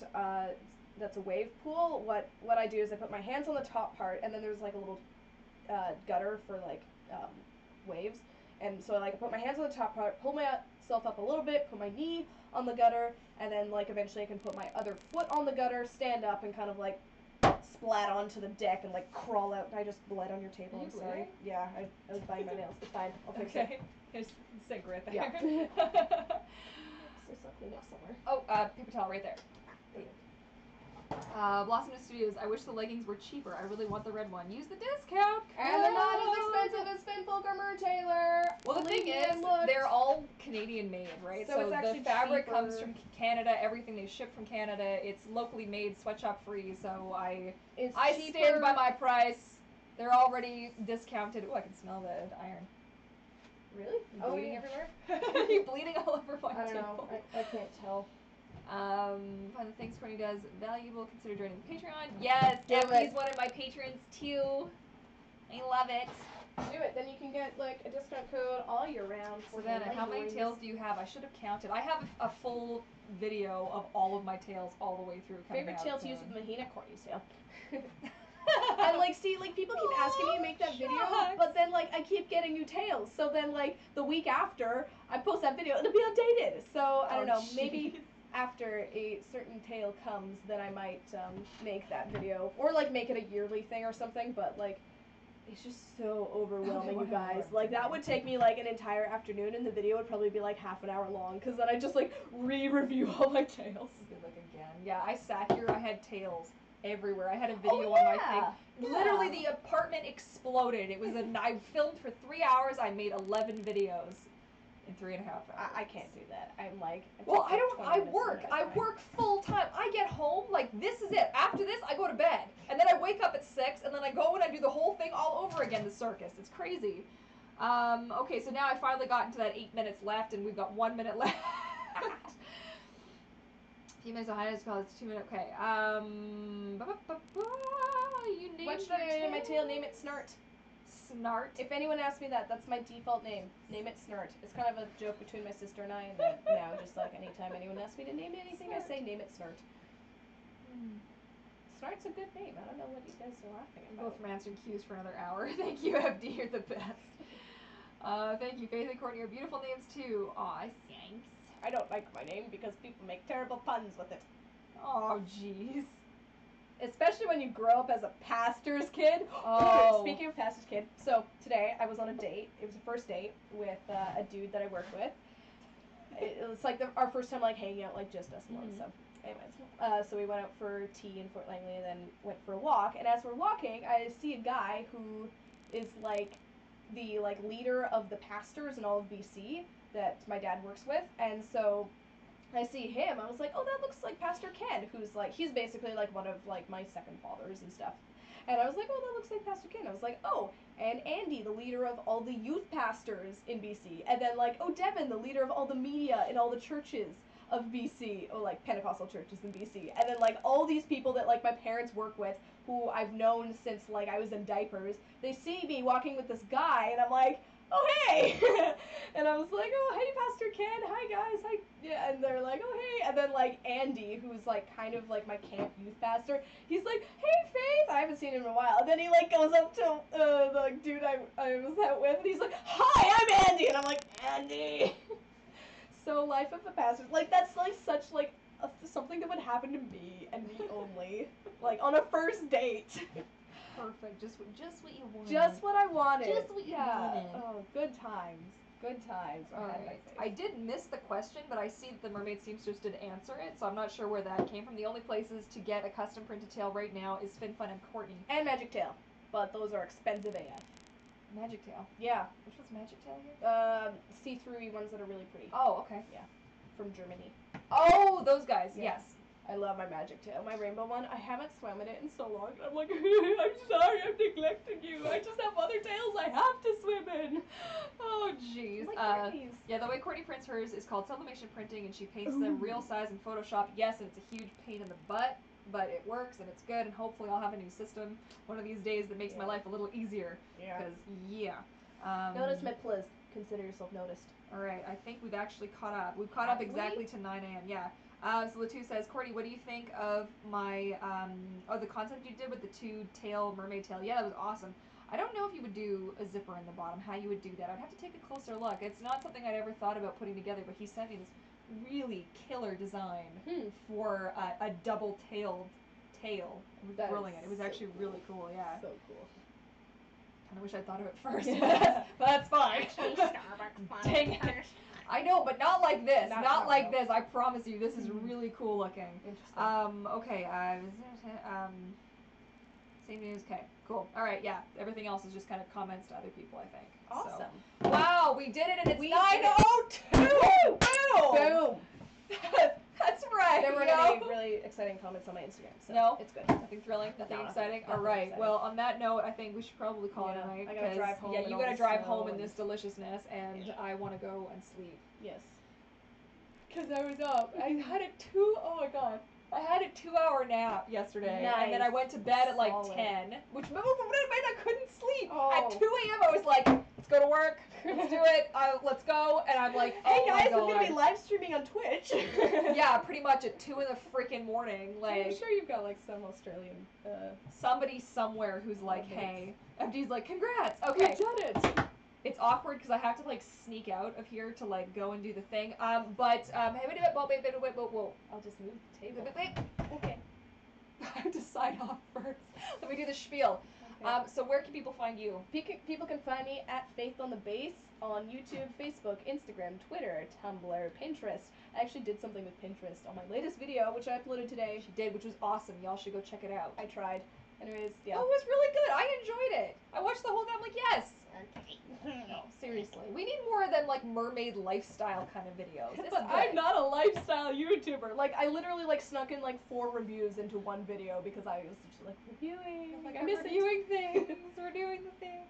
that's a wave pool. What I do is I put my hands on the top part, and then there's like a little gutter for like waves, and so like I put my hands on the top part, pull myself up a little bit, put my knee on the gutter, and then like eventually I can put my other foot on the gutter, stand up, and kind of like splat onto the deck and like crawl out. I just bled on your table. I'm sorry. Yeah, I was biting my nails. It's fine. I'll fix it. There's a sink right there. Yeah. There's something else somewhere. Oh, paper towel right there. Blossom Studios. I wish the leggings were cheaper. I really want the red one. Use the discount code. And they're not as expensive as Spinfolk or Mer Tailor. Well, the thing is, they're all Canadian made, right? So it's actually the fabric cheaper. comes from Canada. Everything they ship from Canada. It's locally made, sweatshop free. So I stand by my price. They're already discounted. Oh, I can smell the iron. Really? Bleeding everywhere? Are you bleeding all over my table? I don't know. I can't tell. Find the things Courtney does valuable. Consider joining the Patreon. Yes, Emily's one of my patrons too. I love it. Do it. Then you can get like a discount code all year round. Savannah, how many tails do you have? I should have counted. I have a full video of all of my tails all the way through. Favorite tail to use with Mahina, Courtney's tail. And like, see, like people keep asking me to make that video, but then like I keep getting new tails. So then like the week after I post that video, it'll be outdated. So I don't know, maybe after a certain tail comes, then I might make that video, or like make it a yearly thing or something. But like, it's just so overwhelming, you guys. Like that would take me like an entire afternoon, and the video would probably be like half an hour long, because then I just like re-review all my tails. Like again, yeah. I sat here. I had tails everywhere. I had a video on my thing. Yeah. Literally, the apartment exploded. It was I filmed for 3 hours. I made 11 videos in 3.5 hours. I can't do that. I'm like, well, I work full time. I get home, like, this is it. After this, I go to bed. And then I wake up at 6, and then I go and I do the whole thing all over again, the circus. It's crazy. Okay, so now I finally got into that 8 minutes left, and we've got 1 minute left. Few minutes of highlights call, it's 2 minutes. Okay, you named what should I name my tail? Name it Snart. Snart? If anyone asks me that, that's my default name. Name it Snart. It's kind of a joke between my sister and I, and then now just like anytime anyone asks me to name anything, Snart. I say name it Snart. Snart's a good name. I don't know what you guys are laughing about. Both from answering cues for another hour. Thank you, FD. You're the best. Thank you. Faith and Courtney are beautiful names too. Aw, thanks. I don't like my name because people make terrible puns with it. Oh, jeez. Especially when you grow up as a pastor's kid. Oh. Speaking of pastor's kid, so today I was on a date. It was a first date with a dude that I work with. It was like our first time like hanging out, like just us alone. So anyways, so we went out for tea in Fort Langley and then went for a walk. And as we're walking, I see a guy who is like the like leader of the pastors in all of BC that my dad works with, and so I see him. I was like, oh, that looks like Pastor Ken, who's like, he's basically like one of like my second fathers and stuff. And I was like, oh, that looks like Pastor Ken. I was like, oh, and Andy, the leader of all the youth pastors in BC. And then like, oh, Devin, the leader of all the media in all the churches of BC, or like Pentecostal churches in BC. And then like all these people that like my parents work with, who I've known since like I was in diapers, they see me walking with this guy, and I'm like, oh, hey! And I was like, oh, hey, Pastor Ken, hi, guys, hi, yeah, and they're like, oh, hey, and then, like, Andy, who's, like, kind of, like, my camp youth pastor, he's like, hey, Faith, I haven't seen him in a while, and then he, like, goes up to the dude I was out with, and he's like, hi, I'm Andy, and I'm like, Andy! So, life of a pastor, like, that's, like, such, like, something that would happen to me, and me only, like, on a first date. Perfect. Just what you wanted. Just what I wanted. Just what you wanted. Oh, good times. Good times. All right. I did miss the question, but I see that the Mermaid Seamstress did answer it, so I'm not sure where that came from. The only places to get a custom printed tail right now is FinFun and Courtney. And Magic Tail, but those are expensive AF. Magic Tail? Yeah. Which was Magic Tail again? See-through ones that are really pretty. Oh, okay. Yeah. From Germany. Oh, those guys. Yeah. Yes. I love my Magic Tail. My rainbow one, I haven't swam in it in so long. I'm like, I'm sorry, I'm neglecting you. I just have other tails I have to swim in. Oh, jeez. Yeah, the way Courtney prints hers is called sublimation printing, and she pastes them real size in Photoshop. Yes, and it's a huge pain in the butt, but it works, and it's good, and hopefully I'll have a new system one of these days that makes my life a little easier. Yeah. Because, yeah. Notice my pliz. Consider yourself noticed. All right, I think we've actually caught up. We've caught up exactly to 9 a.m., yeah. So Latu says, Courtney, what do you think of my, the concept you did with the two-tail mermaid tail? Yeah, that was awesome. I don't know if you would do a zipper in the bottom, how you would do that. I'd have to take a closer look. It's not something I'd ever thought about putting together, but he sent me this really killer design for a double-tailed tail. It was brilliant. It was actually really cool, yeah. So cool. Kind of wish I'd thought of it first, but that's fine. Dang it. I know, but not like this. Not like this. I promise you, this is really cool looking. Interesting. Okay. Same news. Okay. Cool. All right. Yeah. Everything else is just kind of comments to other people, I think. Awesome. So. Wow, we did it, and it's 9:02. Boom. That's right. There weren't any really exciting comments on my Instagram, so no, it's good. Nothing thrilling, nothing exciting. All right. Exciting. Well, on that note, I think we should probably call it a night. I gotta drive home. Yeah, you gotta drive home in this deliciousness, and I want to go and sleep. Yes. Because I was up. I had a 2-hour nap yesterday. Nice. And then I went to bed at like 10, which meant I couldn't sleep. At 2 a.m. I was like, let's go to work. Let's do it. Let's go. And I'm like, hey oh guys, my God. I'm gonna be live streaming on Twitch. Yeah, pretty much at 2 in the freaking morning. Like, I'm sure you've got like some Australian somebody somewhere who's like, hey. FD's like, congrats. Okay. We've done it. It's awkward because I have to like sneak out of here to like go and do the thing. Whoa. I'll just move the table. Okay. I have to sign off first. Let me do the spiel. Okay. So where can people find you? People can find me at Faith on the Base on YouTube, Facebook, Instagram, Twitter, Tumblr, Pinterest. I actually did something with Pinterest on my latest video, which I uploaded today. She did, which was awesome. Y'all should go check it out. I tried. Anyways, yeah. Oh, it was really good. I enjoyed it. I watched the whole thing. I'm like, yes. Okay. No, seriously. We need more than like mermaid lifestyle kind of videos. But I'm not a lifestyle YouTuber. Like, I literally like snuck in like 4 reviews into one video because I was just like reviewing. Like, I'm reviewing things. We're doing the things.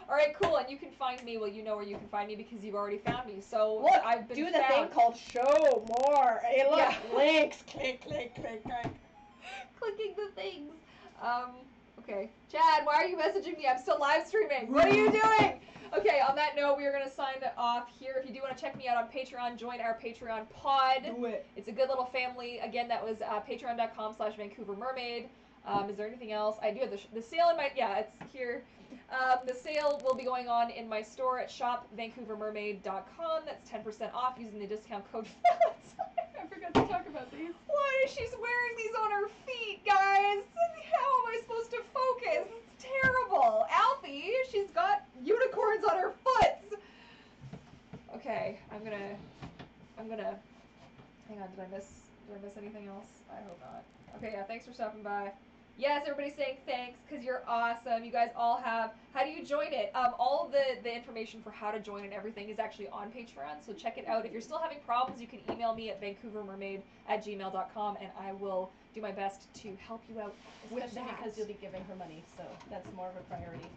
All right, cool. And you can find me. Well, you know where you can find me because you've already found me. So look, I've been do the thing called show more. Hey, look, yeah. Links. Click, click, click, click. Clicking the things. Okay. Chad, why are you messaging me? I'm still live streaming. What are you doing? Okay, on that note, we are going to sign off here. If you do want to check me out on Patreon, join our Patreon pod. Do it. It's a good little family. Again, that was patreon.com/Vancouver Mermaid. Is there anything else? I do have the sale in my, yeah, it's here. The sale will be going on in my store at shopvancouvermermaid.com. That's 10% off using the discount code I forgot to talk about these. Why is she wearing these on her feet, guys? How am I supposed to focus? It's terrible. Alfie, she's got unicorns on her foot. Okay, I'm gonna, hang on, did I miss anything else? I hope not. Okay, yeah, thanks for stopping by. Yes, everybody's saying thanks because you're awesome. You guys all have. How do you join it? All of the information for how to join and everything is actually on Patreon, so check it out. If you're still having problems, you can email me at vancouvermermaid@gmail.com, and I will do my best to help you out with Especially that. because you'll be giving her money, so that's more of a priority.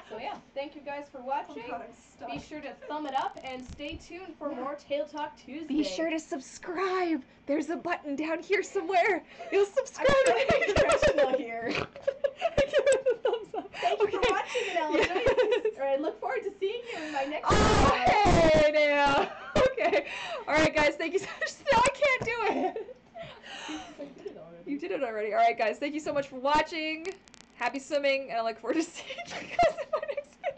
So yeah, thank you guys for watching. Oh God, I'm stuck. Be sure to thumb it up and stay tuned for more Tail Talk Tuesday. Be sure to subscribe. There's a button down here somewhere. You'll subscribe. I'm trying to be professional here. Give it a thumbs up. Thank you for watching, and I'll I look forward to seeing you in my next video. Hey now. Okay. All right, guys. Thank you so much. Still, I can't do it. You did it already. All right, guys. Thank you so much for watching. Happy swimming, and I look forward to seeing you guys in my next video.